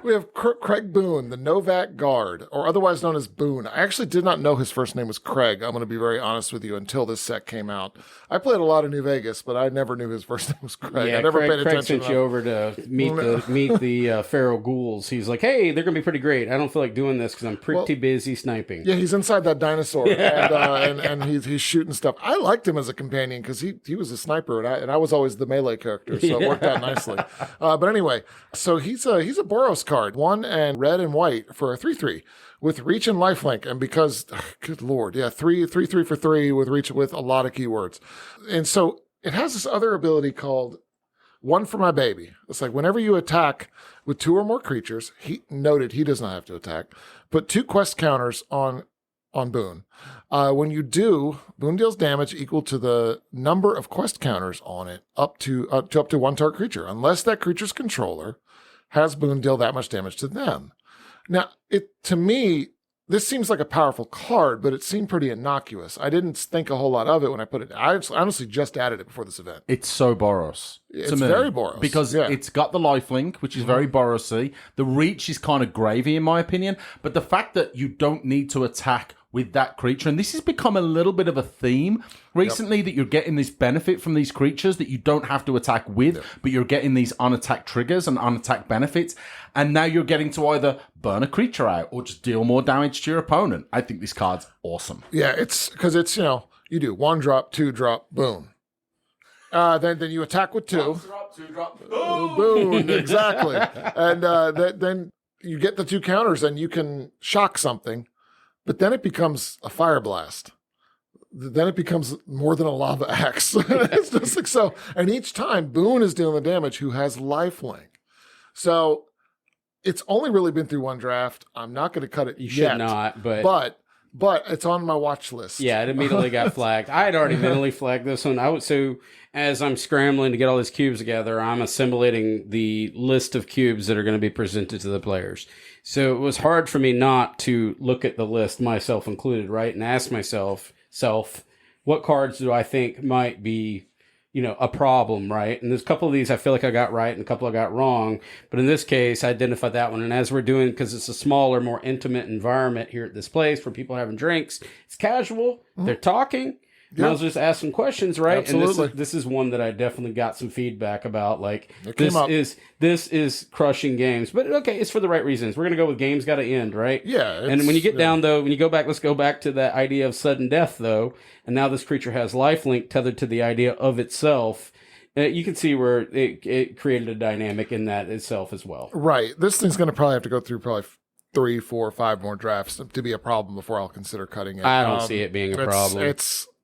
we have Craig Boone, the Novak guard, or otherwise known as Boone. I actually did not know his first name was Craig. I'm going to be very honest with you until this set came out. I played a lot of New Vegas, but I never knew his first name was Craig. Yeah, I never paid Craig attention. Sent you over to meet the feral ghouls. He's like, hey, they're going to be pretty great. I don't feel like doing this because I'm pretty busy sniping. Yeah, he's inside that dinosaur, and he's shooting stuff. I liked him as a companion because he was a sniper, and I was always the melee character, so it worked out nicely. But anyway, so he's a Boros card, 1 and red and white for a 3/3 with reach and lifelink, and because good lord, yeah, 3 for 3 with reach with a lot of keywords, and so it has this other ability called One for My Baby. It's like whenever you attack with 2 or more creatures, he does not have to attack, put 2 quest counters on Boone. When you do, Boone deals damage equal to the number of quest counters on it up to 1 target creature, unless that creature's controller has Boone deal that much damage to them. Now, to me, this seems like a powerful card, but it seemed pretty innocuous. I didn't think a whole lot of it when I put it. I honestly just added it before this event. It's so Boros. It's very Boros. Because it's got the lifelink, which is very Borosy. The reach is kind of gravy, in my opinion. But the fact that you don't need to attack with that creature, and this has become a little bit of a theme recently, that you're getting this benefit from these creatures that you don't have to attack with, but you're getting these unattack triggers and unattack benefits. And now you're getting to either burn a creature out or just deal more damage to your opponent. I think this card's awesome. Yeah, it's because it's, you do 1 drop, 2 drop, boom. Then you attack with 2. 1 drop, 2 drop, boom. Boom, exactly. And then you get the 2 counters and you can shock something, but then it becomes a fire blast. Then it becomes more than a lava axe. It's just like so. And each time Boone is dealing the damage who has lifelink. So it's only really been through 1 draft. I'm not going to cut it You yet. should not, but it's on my watch list. Yeah, it immediately got flagged. I had already mentally flagged this one. So as I'm scrambling to get all these cubes together, I'm assimilating the list of cubes that are going to be presented to the players. So it was hard for me not to look at the list, myself included, right, and ask myself, what cards do I think might be, a problem, right? And there's a couple of these I feel like I got right and a couple I got wrong. But in this case, I identified that one. And as we're doing, because it's a smaller, more intimate environment here at this place where people are having drinks, it's casual, they're talking. Yeah. I was just asking questions, right? Absolutely. And this is one that I definitely got some feedback about. Like, this is crushing games. But okay, it's for the right reasons. We're going to go with games got to end, right? Yeah. And when you get down, though, when you go back, let's go back to that idea of sudden death, though. And now this creature has lifelink tethered to the idea of itself. You can see where it created a dynamic in that itself as well. Right. This thing's going to probably have to go through 3, 4, 5 more drafts to be a problem before I'll consider cutting it. I don't see it being a problem.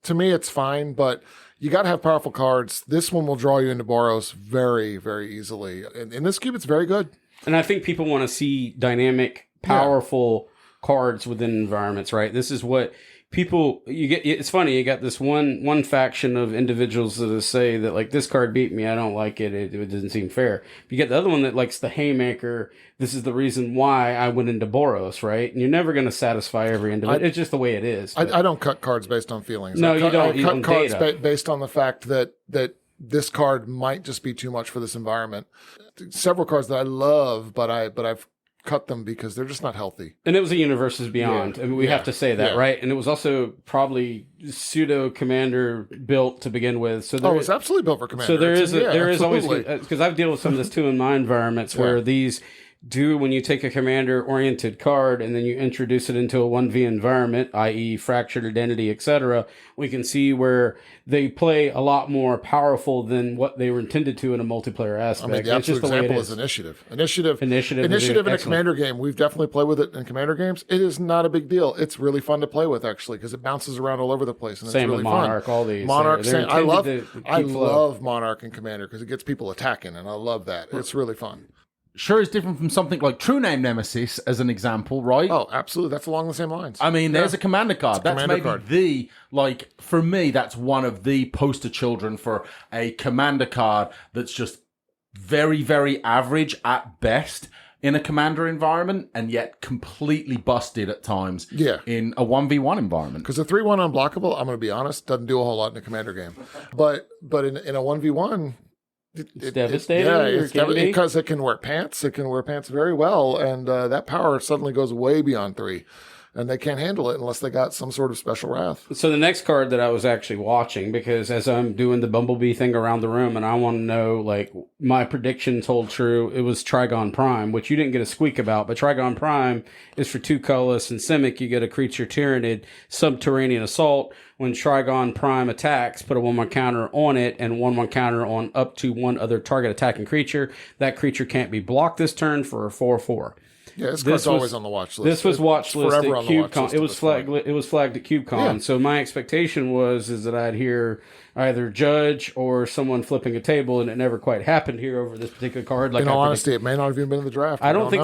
To me, it's fine, but you got to have powerful cards. This one will draw you into Boros very, very easily. And in this cube, it's very good. And I think people want to see dynamic, powerful cards within environments, right? This is what people you get. It's funny, you got this one faction of individuals that say that like this card beat me, I don't like it, it doesn't seem fair. You get the other one that likes the haymaker. This is the reason why I went into Boros, right? And you're never going to satisfy every individual. It's just the way it is. I don't cut cards based on feelings. No, you don't. I cut cards based on the fact that this card might just be too much for this environment. Several cards that I love, but I've cut them because they're just not healthy. And it was a Universes Beyond. I mean, we have to say that, right? And it was also probably pseudo commander built to begin with. So it's absolutely built for commander. So there is always, because I've dealt with some of this too in my environments where these do when you take a commander-oriented card and then you introduce it into a 1v environment, i.e. fractured identity, etc., we can see where they play a lot more powerful than what they were intended to in a multiplayer aspect. I mean, the absolute example is Initiative. Initiative in a commander game. We've definitely played with it in commander games. It is not a big deal. It's really fun to play with, actually, because it bounces around all over the place. And Same it's really with Monarch, fun. all these. Monarch, I love love Monarch and Commander because it gets people attacking, and I love that. It's really fun. Sure is different from something like True Name Nemesis, as an example, right? Oh, absolutely. That's along the same lines. I mean, there's a commander card. That's commander maybe card. for me, that's one of the poster children for a commander card that's just very, very average at best in a commander environment, and yet completely busted at times in a 1v1 environment. Because a 3-1 unblockable, I'm going to be honest, doesn't do a whole lot in a commander game. But in a 1v1... It's devastating. Because it can wear pants. It can wear pants very well, and that power suddenly goes way beyond 3, and they can't handle it unless they got some sort of special wrath. So the next card that I was actually watching, because as I'm doing the Bumblebee thing around the room, and I want to know, like, my predictions hold true, it was Trigon Prime, which you didn't get a squeak about, but Trigon Prime is for 2 colorless, and Simic, you get a creature Tyrannid, Subterranean Assault. When Trigon Prime attacks, put a 1/1 counter on it and 1/1 counter on up to one other target attacking creature. That creature can't be blocked this turn for a 4/4. Yeah, this card's always on the watch list. This was watch list at forever on the watch CubeCon. list It was flagged at CubeCon. Yeah. So my expectation is that I'd hear either Judge or someone flipping a table, and it never quite happened here over this particular card. Like, in all honesty, it may not have even been in the draft. I don't think.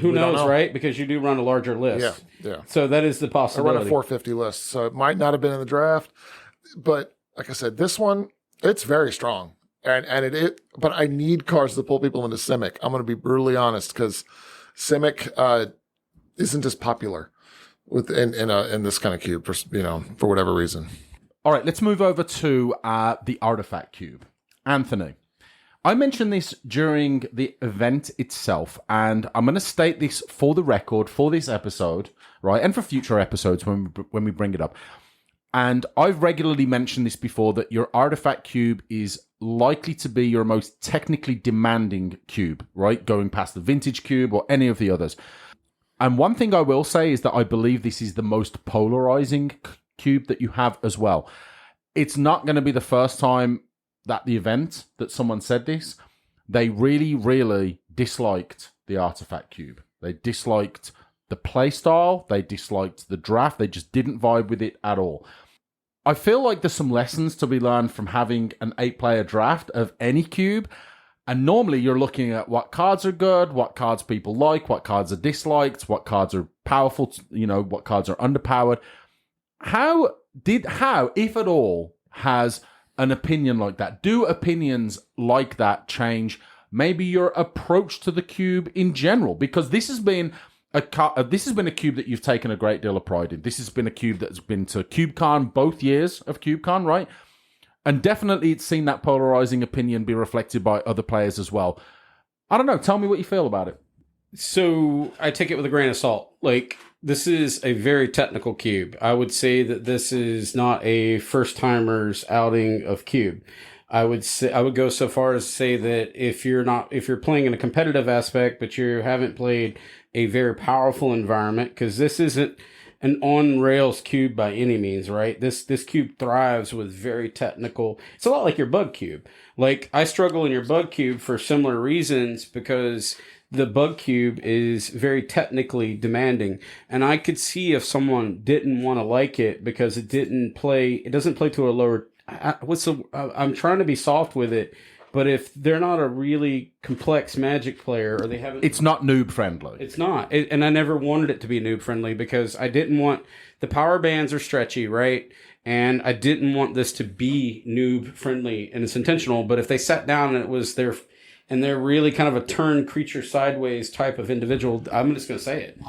Who knows, know. right? Because you do run a larger list. Yeah. So that is the I possibility. run a 450 list, so it might not have been in the draft. But like I said, this one, it's very strong. But I need cards to pull people into Simic. I'm going to be brutally honest, because Simic isn't as popular in this kind of cube for whatever reason. All right, let's move over to the artifact cube. Anthony, I mentioned this during the event itself, and I'm going to state this for the record for this episode, right, and for future episodes when we bring it up. And I've regularly mentioned this before, that your artifact cube is likely to be your most technically demanding cube, right? Going past the vintage cube or any of the others. And one thing I will say is that I believe this is the most polarizing cube that you have as well. It's not going to be the first time that the event that someone said this. They really, really disliked the artifact cube. They disliked the playstyle, they disliked the draft, they just didn't vibe with it at all. I feel like there's some lessons to be learned from having an 8-player draft of any cube, and normally you're looking at what cards are good, what cards people like, what cards are disliked, what cards are powerful, what cards are underpowered. How, if at all, has an opinion like that? Do opinions like that change maybe your approach to the cube in general? Because this has been a cube that you've taken a great deal of pride in. This has been a cube that's been to CubeCon, both years of CubeCon, right? And definitely it's seen that polarizing opinion be reflected by other players as well. I don't know. Tell me what you feel about it. So I take it with a grain of salt. Like, this is a very technical cube. I would say that this is not a first-timers outing of cube. I would go so far as to say that if you're playing in a competitive aspect, but you haven't played a very powerful environment, because this isn't an on-rails cube by any means, right? This cube thrives with very technical... It's a lot like your bug cube. Like, I struggle in your bug cube for similar reasons, because the bug cube is very technically demanding. And I could see if someone didn't want to like it because it doesn't play to a lower... I'm trying to be soft with it, but if they're not a really complex Magic player, or they haven't... It's not noob friendly. It's not. And I never wanted it to be noob friendly, because I didn't want... The power bands are stretchy, right? And I didn't want this to be noob friendly, and it's intentional. But if they sat down and it was they're really kind of a turn creature sideways type of individual, I'm just going to say it.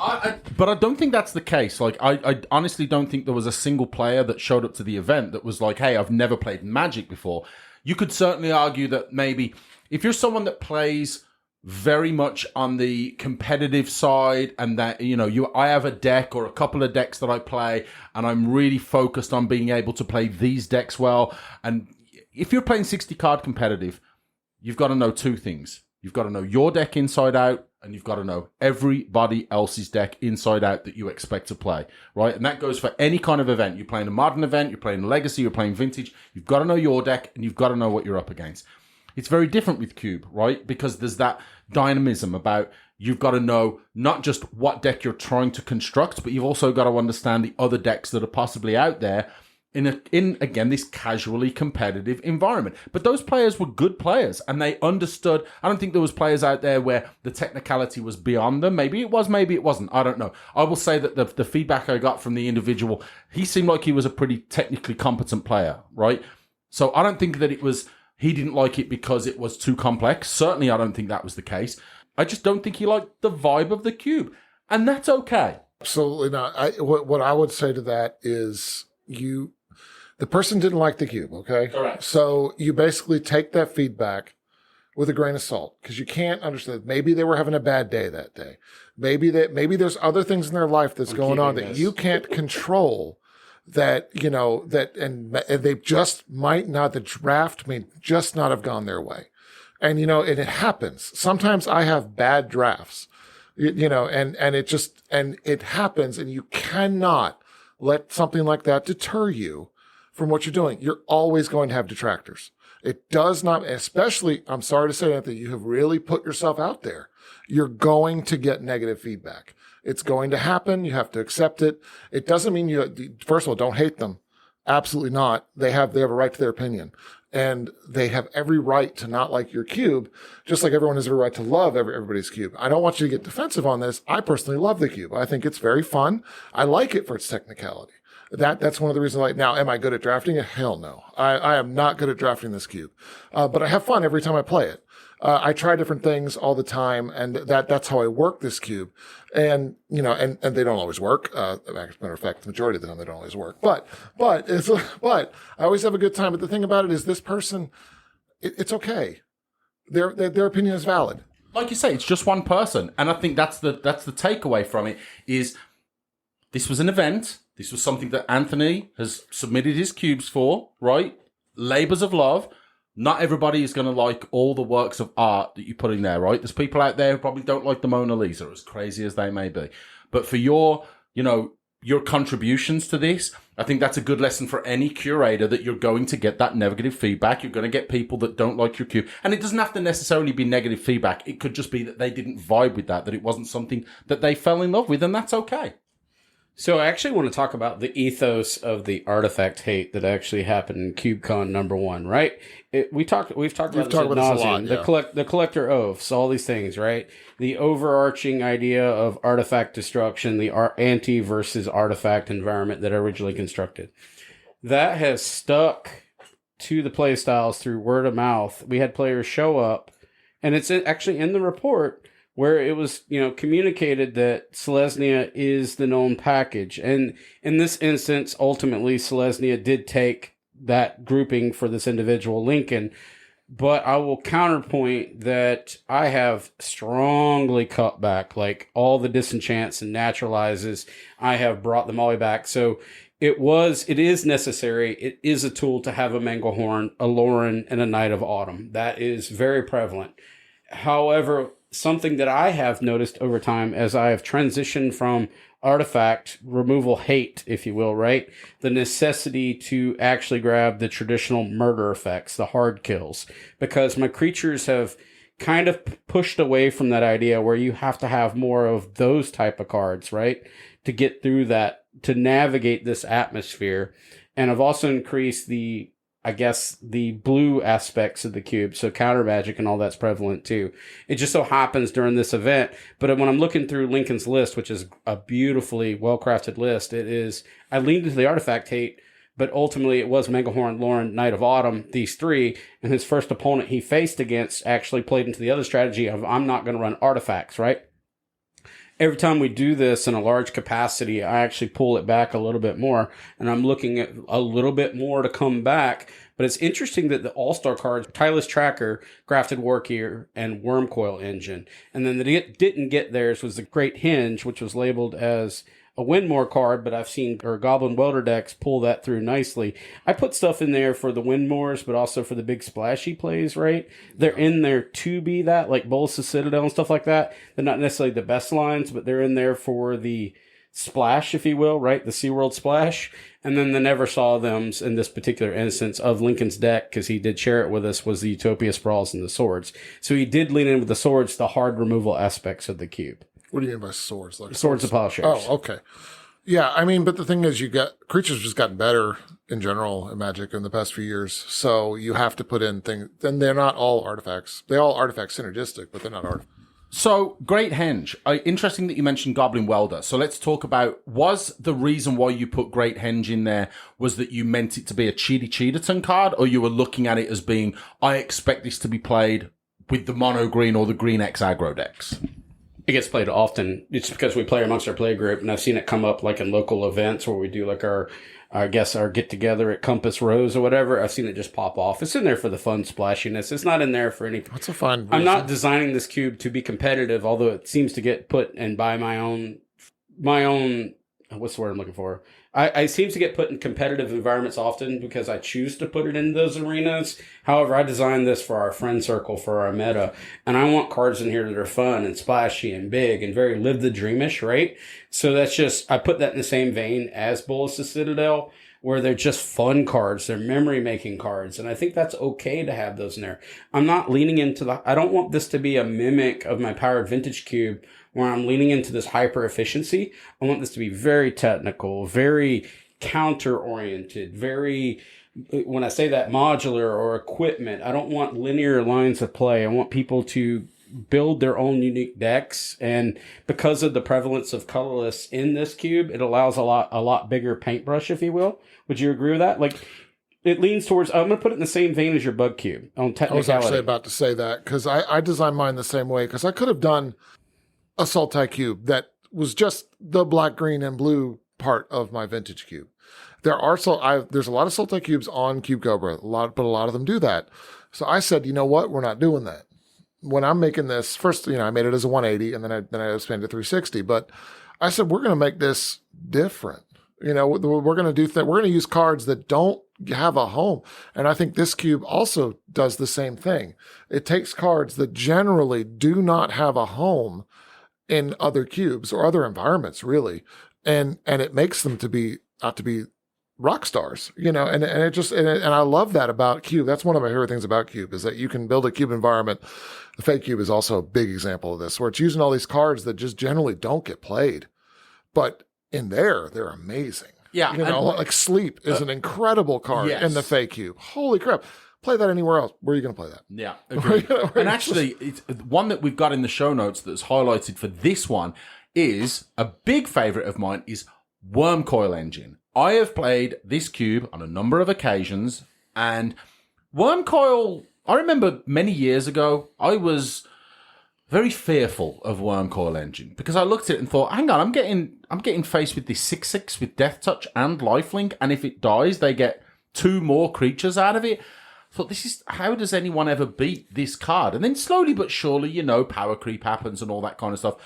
But I don't think that's the case. Like, I honestly don't think there was a single player that showed up to the event that was like, hey, I've never played Magic before. You could certainly argue that maybe if you're someone that plays very much on the competitive side, and that, I have a deck or a couple of decks that I play, and I'm really focused on being able to play these decks well. And if you're playing 60 card competitive, you've got to know two things. You've got to know your deck inside out, and you've got to know everybody else's deck inside out that you expect to play, right? And that goes for any kind of event. You're playing a modern event, you're playing Legacy, you're playing Vintage. You've got to know your deck, and you've got to know what you're up against. It's very different with Cube, right? Because there's that dynamism about you've got to know not just what deck you're trying to construct, but you've also got to understand the other decks that are possibly out there in again, this casually competitive environment. But those players were good players, and they understood. I don't think there was players out there where the technicality was beyond them. Maybe it was, maybe it wasn't. I don't know. I will say that the feedback I got from the individual, he seemed like he was a pretty technically competent player, right? So I don't think that it was, he didn't like it because it was too complex. Certainly, I don't think that was the case. I just don't think he liked the vibe of the cube, and that's okay. Absolutely not. What I would say to that is the person didn't like the cube, okay? Correct. So you basically take that feedback with a grain of salt, because you can't understand. Maybe they were having a bad day that day. Maybe there's other things in their life that's going on that you can't control. That, and they just might not, the draft may just not have gone their way. And, and it happens. Sometimes I have bad drafts, and it happens, and you cannot let something like that deter you from what you're doing. You're always going to have detractors. It does not, especially, I'm sorry to say, Anthony, you have really put yourself out there. You're going to get negative feedback. It's going to happen. You have to accept it. It doesn't mean first of all, don't hate them. Absolutely not. They have a right to their opinion, and they have every right to not like your cube, just like everyone has every right to love everybody's cube. I don't want you to get defensive on this. I personally love the cube. I think it's very fun. I like it for its technicality. That's one of the reasons. Now, am I good at drafting it? Hell no. I am not good at drafting this cube. But I have fun every time I play it. I try different things all the time, and that's how I work this cube. And, and they don't always work. As a matter of fact, the majority of the time they don't always work. But I always have a good time. But the thing about it is, this person, it's okay. Their opinion is valid. Like you say, it's just one person. And I think that's the takeaway from it is this was an event. This was something that Anthony has submitted his cubes for, right? Labors of love. Not everybody is going to like all the works of art that you put in there, right? There's people out there who probably don't like the Mona Lisa, as crazy as they may be. But for your contributions to this, I think that's a good lesson for any curator, that you're going to get that negative feedback. You're going to get people that don't like your cube. And it doesn't have to necessarily be negative feedback. It could just be that they didn't vibe with that it wasn't something that they fell in love with, and that's okay. So I actually want to talk about the ethos of the artifact hate that actually happened in CubeCon #1, right? We've talked about this ad nauseam. The collector oaths, all these things, right? The overarching idea of artifact destruction, the anti versus artifact environment that I originally constructed. That has stuck to the play styles through word of mouth. We had players show up, and it's actually in the report, where it was, communicated that Selesnya is the known package. And in this instance, ultimately, Selesnya did take that grouping for this individual, Lincoln. But I will counterpoint that I have strongly cut back, like all the disenchants and naturalizes. I have brought them all the way back. So it is necessary. It is a tool to have a Manglehorn, a Lauren, and a Knight of Autumn. That is very prevalent. However, something that I have noticed over time as I have transitioned from artifact removal hate, if you will, right? The necessity to actually grab the traditional murder effects, the hard kills, because my creatures have kind of pushed away from that idea where you have to have more of those type of cards, right? To get through that, to navigate this atmosphere. And I've also increased the blue aspects of the cube, so counter magic and all that's prevalent too. It just so happens during this event, but when I'm looking through Lincoln's list, which is a beautifully well-crafted list, I leaned into the artifact hate, but ultimately it was Manglehorn, Lauren, Knight of Autumn, these three, and his first opponent he faced against actually played into the other strategy of, I'm not going to run artifacts, right? Every time we do this in a large capacity, I actually pull it back a little bit more, and I'm looking at a little bit more to come back. But it's interesting that the All-Star cards, Tireless Tracker, Grafted Wargear, and Wormcoil Engine. And then the didn't get theirs was the Great Hinge, which was labeled as a Windmore card, but I've seen or Goblin Welder decks pull that through nicely. I put stuff in there for the Windmores, but also for the big splashy plays, right? They're in there to be that, like Bolas' Citadel and stuff like that. They're not necessarily the best lines, but they're in there for the splash, if you will, right? The SeaWorld splash. And then the never saw thems in this particular instance of Lincoln's deck, because he did share it with us, was the Utopia Sprawls and the swords. So he did lean in with the swords, the hard removal aspects of the cube. What do you mean by swords? Like Swords of Plowshares. Oh, okay. Yeah, I mean, but the thing is, creatures just gotten better in general in Magic in the past few years. So you have to put in things, and they're not all artifacts. They're all artifact synergistic, but they're not artifacts. So, Great Henge. Interesting that you mentioned Goblin Welder. So let's talk about, was the reason why you put Great Henge in there was that you meant it to be a Cheaterton card, or you were looking at it as being, I expect this to be played with the mono green or the green X aggro decks? It gets played often. It's because we play amongst our play group, and I've seen it come up like in local events where we do like our get together at Compass Rose or whatever. I've seen it just pop off. It's in there for the fun splashiness. It's not in there for any. That's a fun reason. I'm not designing this cube to be competitive, although it seems to get put in by my own. What's the word I'm looking for? I seem to get put in competitive environments often because I choose to put it in those arenas. However, I designed this for our friend circle, for our meta, and I want cards in here that are fun and splashy and big and very live the dreamish, right? So that's just, I put that in the same vein as Bolas' Citadel, where they're just fun cards. They're memory-making cards, and I think that's okay to have those in there. I'm not leaning into I don't want this to be a mimic of my Powered Vintage Cube, where I'm leaning into this hyper efficiency. I want this to be very technical, very counter-oriented, very, when I say that, modular or equipment. I don't want linear lines of play. I want people to build their own unique decks, and because of the prevalence of colorless in this cube, it allows a lot bigger paintbrush, if you will. Would you agree with that? Like, it leans towards, I'm going to put it in the same vein as your Bug Cube on technicality. I was actually about to say that, because I designed mine the same way, because I could have done a Sultai cube that was just the black, green, and blue part of my vintage cube. There's a lot of Sultai cubes on Cube Cobra, but a lot of them do that. So I said, you know what? We're not doing that. When I'm making this, first, I made it as a 180, and then I expanded to 360. But I said, we're going to make this different. We're going to we're going to use cards that don't have a home. And I think this cube also does the same thing. It takes cards that generally do not have a home in other cubes or other environments, really, and it makes them to be rock stars, and I love that about Cube. That's one of my favorite things about Cube, is that you can build a Cube environment. The Fake Cube is also a big example of this, where it's using all these cards that just generally don't get played, but in there, they're amazing. Yeah. Like Sleep is an incredible card in the Fake Cube. Holy crap. Play that anywhere else. Where are you going to play that? Yeah, agreed. And actually, it's one that we've got in the show notes that's highlighted for this one is a big favorite of mine is Wormcoil Engine. I have played this cube on a number of occasions, and Wormcoil, I remember many years ago, I was very fearful of Wormcoil Engine because I looked at it and thought, hang on, I'm getting faced with this 6/6 with Death Touch and Lifelink, and if it dies, they get 2 more creatures out of it. I thought, how does anyone ever beat this card? And then slowly but surely, power creep happens and all that kind of stuff.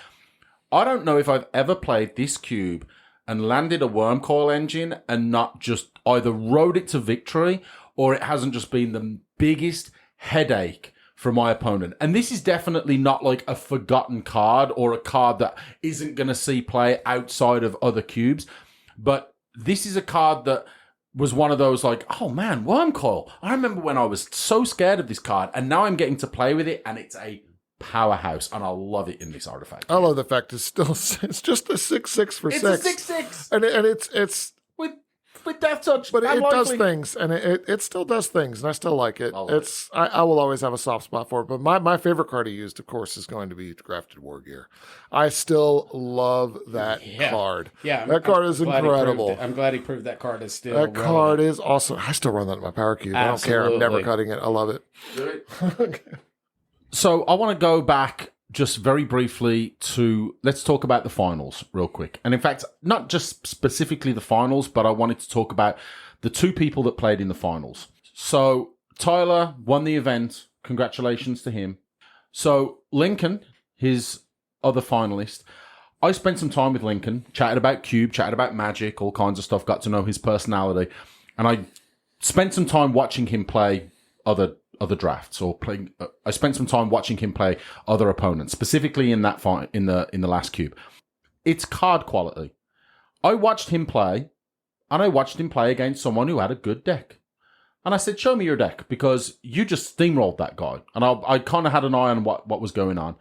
I don't know if I've ever played this cube and landed a Wormcoil Engine and not just either rode it to victory, or it hasn't just been the biggest headache for my opponent. And this is definitely not like a forgotten card or a card that isn't going to see play outside of other cubes. But this is a card that was one of those like, oh man, Wormcoil. I remember when I was so scared of this card, and now I'm getting to play with it, and it's a powerhouse, and I love it in this artifact. I love the fact it's just a 6/6 for 6. It's a 6/6. And it's with Death Touch. But it does things, and it still does things, and I still like it. I will always have a soft spot for it. But my favorite card he used, of course, is going to be Grafted War Gear. I still love that card. Yeah, that card is incredible. I'm glad he proved that card is still relevant. Card is awesome. I still run that in my Power Cube. Absolutely. I don't care. I'm never cutting it. I love it. Okay. So I want to go back just very briefly let's talk about the finals real quick. And in fact, not just specifically the finals, but I wanted to talk about the 2 people that played in the finals. So Tyler won the event. Congratulations to him. So Lincoln, his other finalist, I spent some time with Lincoln, chatted about Cube, chatted about Magic, all kinds of stuff, got to know his personality. And I spent some time watching him play other drafts, or playing. I spent some time watching him play other opponents, specifically in that fight in the last Cube. It's card quality. I watched him play, and I watched him play against someone who had a good deck. And I said, show me your deck, because you just steamrolled that guy. And I kind of had an eye on what was going on.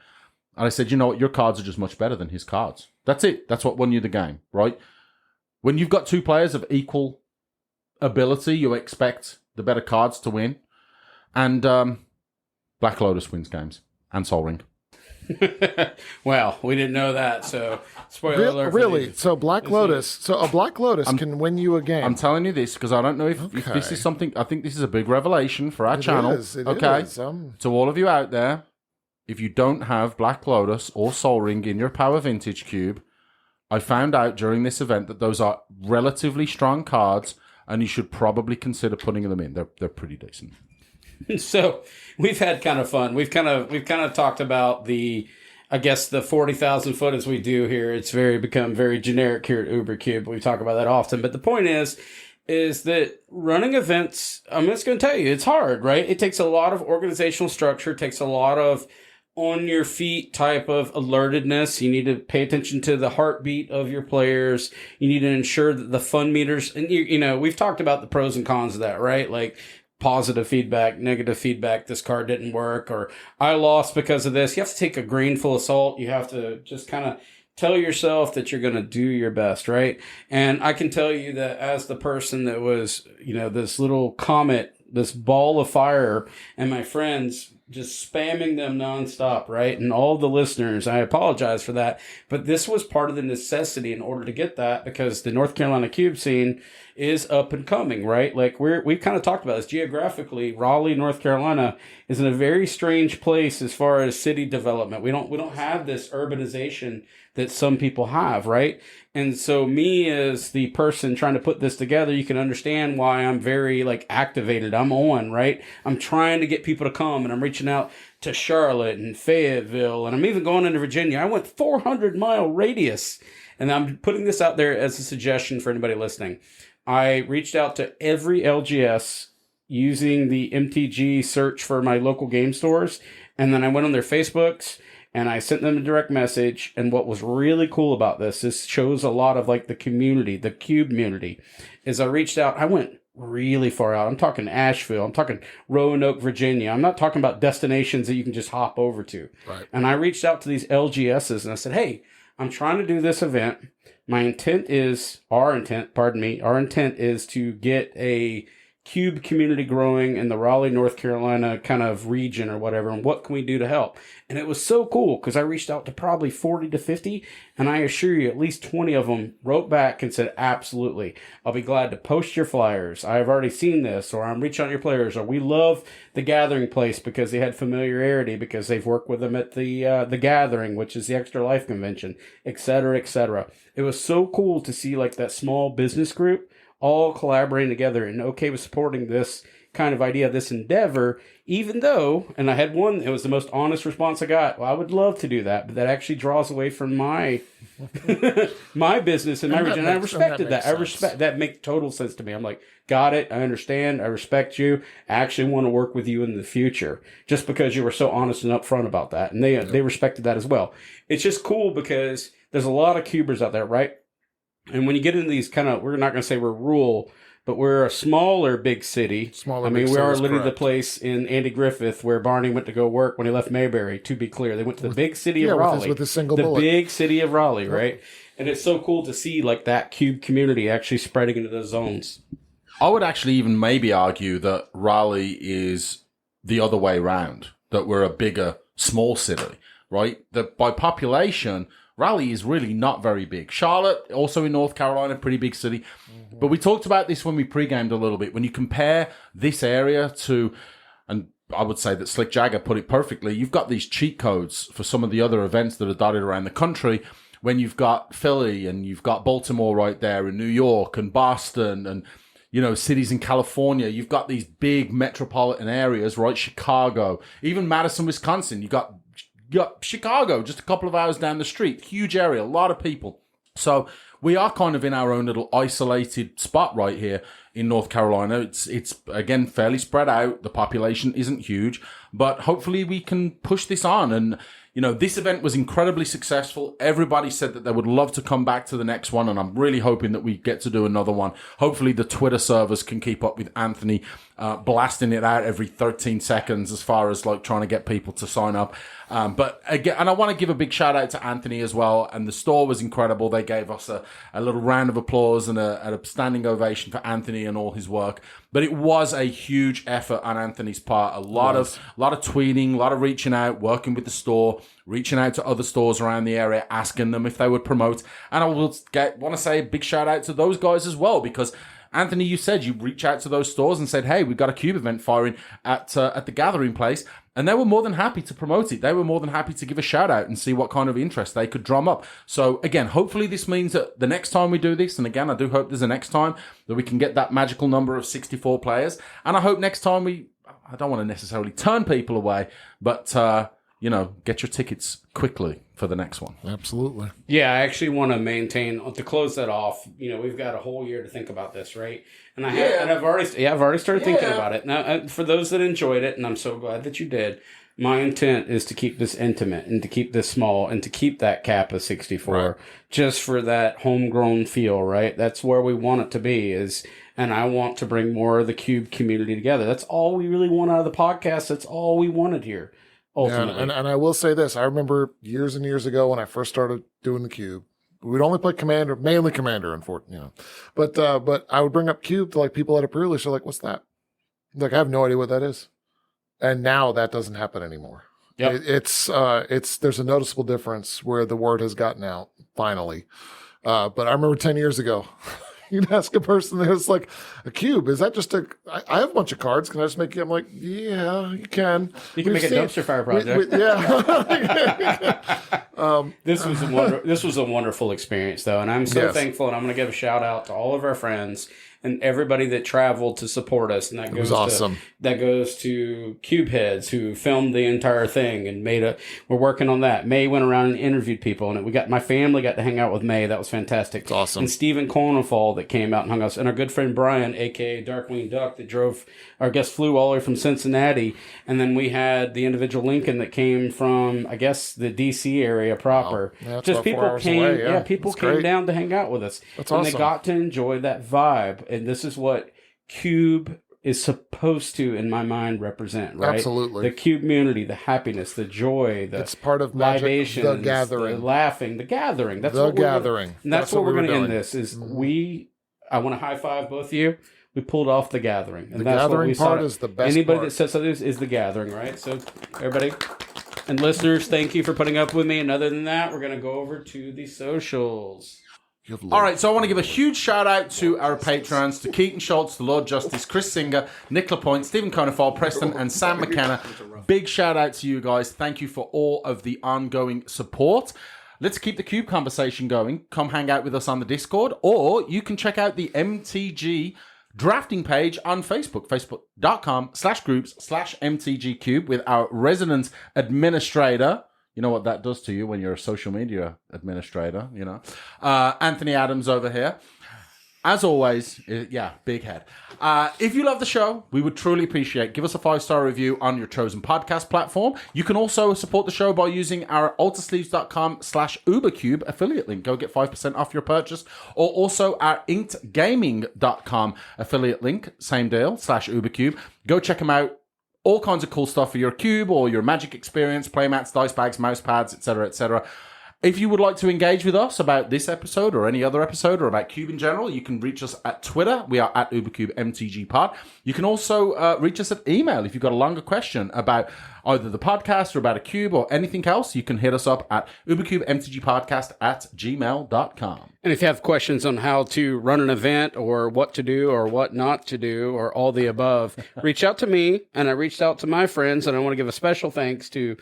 And I said, you know what, your cards are just much better than his cards. That's it. That's what won you the game, right? When you've got two players of equal ability, you expect the better cards to win. And Black Lotus wins games. And Sol Ring. Well, we didn't know that, so spoiler alert. Really? So Black Lotus. So a Black Lotus can win you a game. I'm telling you this because I don't know if this is something. I think this is a big revelation for our channel. It is. To all of you out there, if you don't have Black Lotus or Sol Ring in your Power Vintage cube, I found out during this event that those are relatively strong cards, and you should probably consider putting them in. They're pretty decent. So we've had kind of fun. We've kind of talked about the 40,000 foot as we do here. It's become very generic here at UberCube. We talk about that often. But the point is that running events, I'm just going to tell you, it's hard, right? It takes a lot of organizational structure. It takes a lot of on your feet type of alertedness. You need to pay attention to the heartbeat of your players. You need to ensure that the fun meters, and you know, we've talked about the pros and cons of that, right? Like, positive feedback, negative feedback, this card didn't work, or I lost because of this. You have to take a grain full of salt. You have to just kind of tell yourself that you're going to do your best, right? And I can tell you that as the person that was, you know, this little comet, this ball of fire, and my friends just spamming them nonstop, right? And all the listeners, I apologize for that, but this was part of the necessity in order to get that, because the North Carolina cube scene is up and coming, right? Like we've kind of talked about this geographically. Raleigh, North Carolina is in a very strange place as far as city development. We don't have this urbanization that some people have, right? And so me as the person trying to put this together, you can understand why I'm very activated. I'm on, right? I'm trying to get people to come, and I'm reaching out to Charlotte and Fayetteville, and I'm even going into Virginia. I went 400-mile radius, and I'm putting this out there as a suggestion for anybody listening. I reached out to every LGS using the MTG search for my local game stores, and then I went on their Facebooks, and I sent them a direct message. And what was really cool about this shows a lot of the community, the cubemunity, is I reached out. I went really far out. I'm talking Asheville. I'm talking Roanoke, Virginia. I'm not talking about destinations that you can just hop over to. Right. And I reached out to these LGSs and I said, hey, I'm trying to do this event. Our intent is to get a cube community growing in the Raleigh, North Carolina kind of region or whatever. And what can we do to help? And it was so cool because I reached out to probably 40 to 50. And I assure you, at least 20 of them wrote back and said, absolutely, I'll be glad to post your flyers. I've already seen this, or I'm reaching out to your players, or we love the Gathering place because they had familiarity because they've worked with them at the Gathering, which is the Extra Life Convention, et cetera, et cetera. It was so cool to see that small business group all collaborating together and okay with supporting this kind of idea, this endeavor, even though, and I had one, it was the most honest response I got. Well, I would love to do that, but that actually draws away from my my business and my region. And I respected that. I respect that. Makes total sense to me. I'm like, got it. I understand. I respect you. I actually want to work with you in the future just because you were so honest and upfront about that. And they respected that as well. It's just cool because there's a lot of cubers out there, right? And when you get into these kind of, we're not going to say we're rural, but we're a smaller big city. We are literally the place in Andy Griffith where Barney went to go work when he left Mayberry, to be clear. They went to the big city of Raleigh. With a single bullet. Big city of Raleigh, right? And it's so cool to see that cube community actually spreading into those zones. I would actually even maybe argue that Raleigh is the other way round, that we're a bigger, small city, right? That by population, Raleigh is really not very big. Charlotte, also in North Carolina, pretty big city. Mm-hmm. But we talked about this when we pre-gamed a little bit. When you compare this area to, and I would say that Slick Jagger put it perfectly, you've got these cheat codes for some of the other events that are dotted around the country when you've got Philly and you've got Baltimore right there and New York and Boston and, cities in California. You've got these big metropolitan areas, right? Chicago, even Madison, Wisconsin. You've got got Chicago just a couple of hours down the street. Huge area, a lot of people. So we are kind of in our own little isolated spot right here in North Carolina. It's again fairly spread out. The population isn't huge, but hopefully we can push this on. And this event was incredibly successful. Everybody said that they would love to come back to the next one, and I'm really hoping that we get to do another one. Hopefully the Twitter servers can keep up with Anthony blasting it out every 13 seconds as far as like trying to get people to sign up. But again, and I want to give a big shout out to Anthony as well. And the store was incredible. They gave us a little round of applause and a standing ovation for Anthony and all his work. But it was a huge effort on Anthony's part. A lot of tweeting, a lot of reaching out, working with the store, reaching out to other stores around the area, asking them if they would promote. And I want to say a big shout out to those guys as well, because Anthony, you said you reach out to those stores and said, hey, we've got a Cube event firing at the Gathering Place. And they were more than happy to promote it. They were more than happy to give a shout out and see what kind of interest they could drum up. So again, hopefully this means that the next time we do this, and again, I do hope there's a next time, that we can get that magical number of 64 players. And I hope next time I don't want to necessarily turn people away, but, get your tickets quickly for the next one. Absolutely. Yeah, I actually want to maintain, to close that off, we've got a whole year to think about this, right? And I've already started thinking about it. Now, for those that enjoyed it, and I'm so glad that you did, my intent is to keep this intimate and to keep this small and to keep that cap of 64 just for that homegrown feel, right? That's where we want it to be and I want to bring more of the Cube community together. That's all we really want out of the podcast. That's all we wanted here. Ultimately. Yeah, and I will say this. I remember years and years ago when I first started doing the Cube, we'd only play Commander, mainly Commander, unfortunately, But I would bring up Cube to like people at a pre-release. They're like, "What's that?" Like, I have no idea what that is. And now that doesn't happen anymore. Yep. There's a noticeable difference where the word has gotten out finally. But I remember 10 years ago, you'd ask a person that was like, a cube, is that just I have a bunch of cards. Can I just make you? I'm like, yeah, you can. You can make a dumpster fire project. This was a wonderful experience, though. And I'm so thankful. And I'm going to give a shout out to all of our friends and everybody that traveled to support us. And that goes awesome. That goes to Cube Heads, who filmed the entire thing and we're working on that. May went around and interviewed people, and my family got to hang out with May. That was fantastic. It's awesome. And Stephen Cornefall that came out and hung us, and our good friend Brian, aka Darkwing Duck, that flew all the way from Cincinnati. And then we had the individual Lincoln that came from, I guess, the DC area proper. Wow. Yeah, just people came, away, people came down to hang out with us. That's and awesome. They got to enjoy that vibe. And this is what Cube is supposed to, in my mind, represent, right? Absolutely. The Cubemunity, the happiness, the joy, it's part of magic, libations, the gathering, the laughing, the gathering. That's what gathering. That's what we're going to end this. I want to high five both of you. We pulled off the gathering, and the that's gathering what we part saw. Is the best. Anybody part. that says something is the gathering, right? So everybody and listeners, thank you for putting up with me. And other than that, we're going to go over to the socials. All right, so I want to give a huge shout out to our patrons, to Keaton Schultz, to Lord Justice, Chris Singer, Nick LaPointe, Stephen Conefall, Preston, and Sam McKenna. Big shout out to you guys. Thank you for all of the ongoing support. Let's keep the Cube conversation going. Come hang out with us on the Discord, or you can check out the MTG drafting page on Facebook, facebook.com/groups/MTGCube with our resident administrator. You know what that does to you when you're a social media administrator, Anthony Adams over here. As always, big head. If you love the show, we would truly appreciate. Give us a 5-star review on your chosen podcast platform. You can also support the show by using our altersleeves.com/UberCube affiliate link. Go get 5% off your purchase. Or also our inkedgaming.com affiliate link. Same deal, /UberCube. Go check them out. All kinds of cool stuff for your cube or your Magic experience, playmats, dice bags, mouse pads, etc., etc. If you would like to engage with us about this episode or any other episode or about Cube in general, you can reach us at Twitter. We are at UberCubeMTGPod. You can also reach us at email if you've got a longer question about either the podcast or about a cube or anything else. You can hit us up at UberCubeMTGPodcast@gmail.com. And if you have questions on how to run an event or what to do or what not to do or all the above, reach out to me. And I reached out to my friends, and I want to give a special thanks to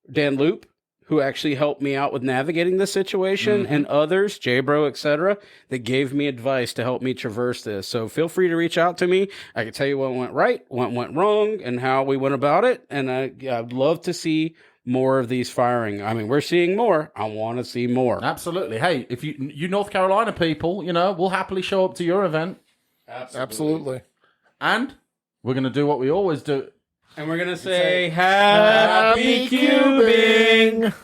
Dan Loop, who actually helped me out with navigating this situation, and others, J-Bro, etc., that gave me advice to help me traverse this. So feel free to reach out to me. I can tell you what went right, what went wrong, and how we went about it. And I'd love to see more of these firing. I mean, we're seeing more. I want to see more. Absolutely. Hey, if you North Carolina people, we'll happily show up to your event. Absolutely. And we're going to do what we always do. And we're going to say, Happy Cubing!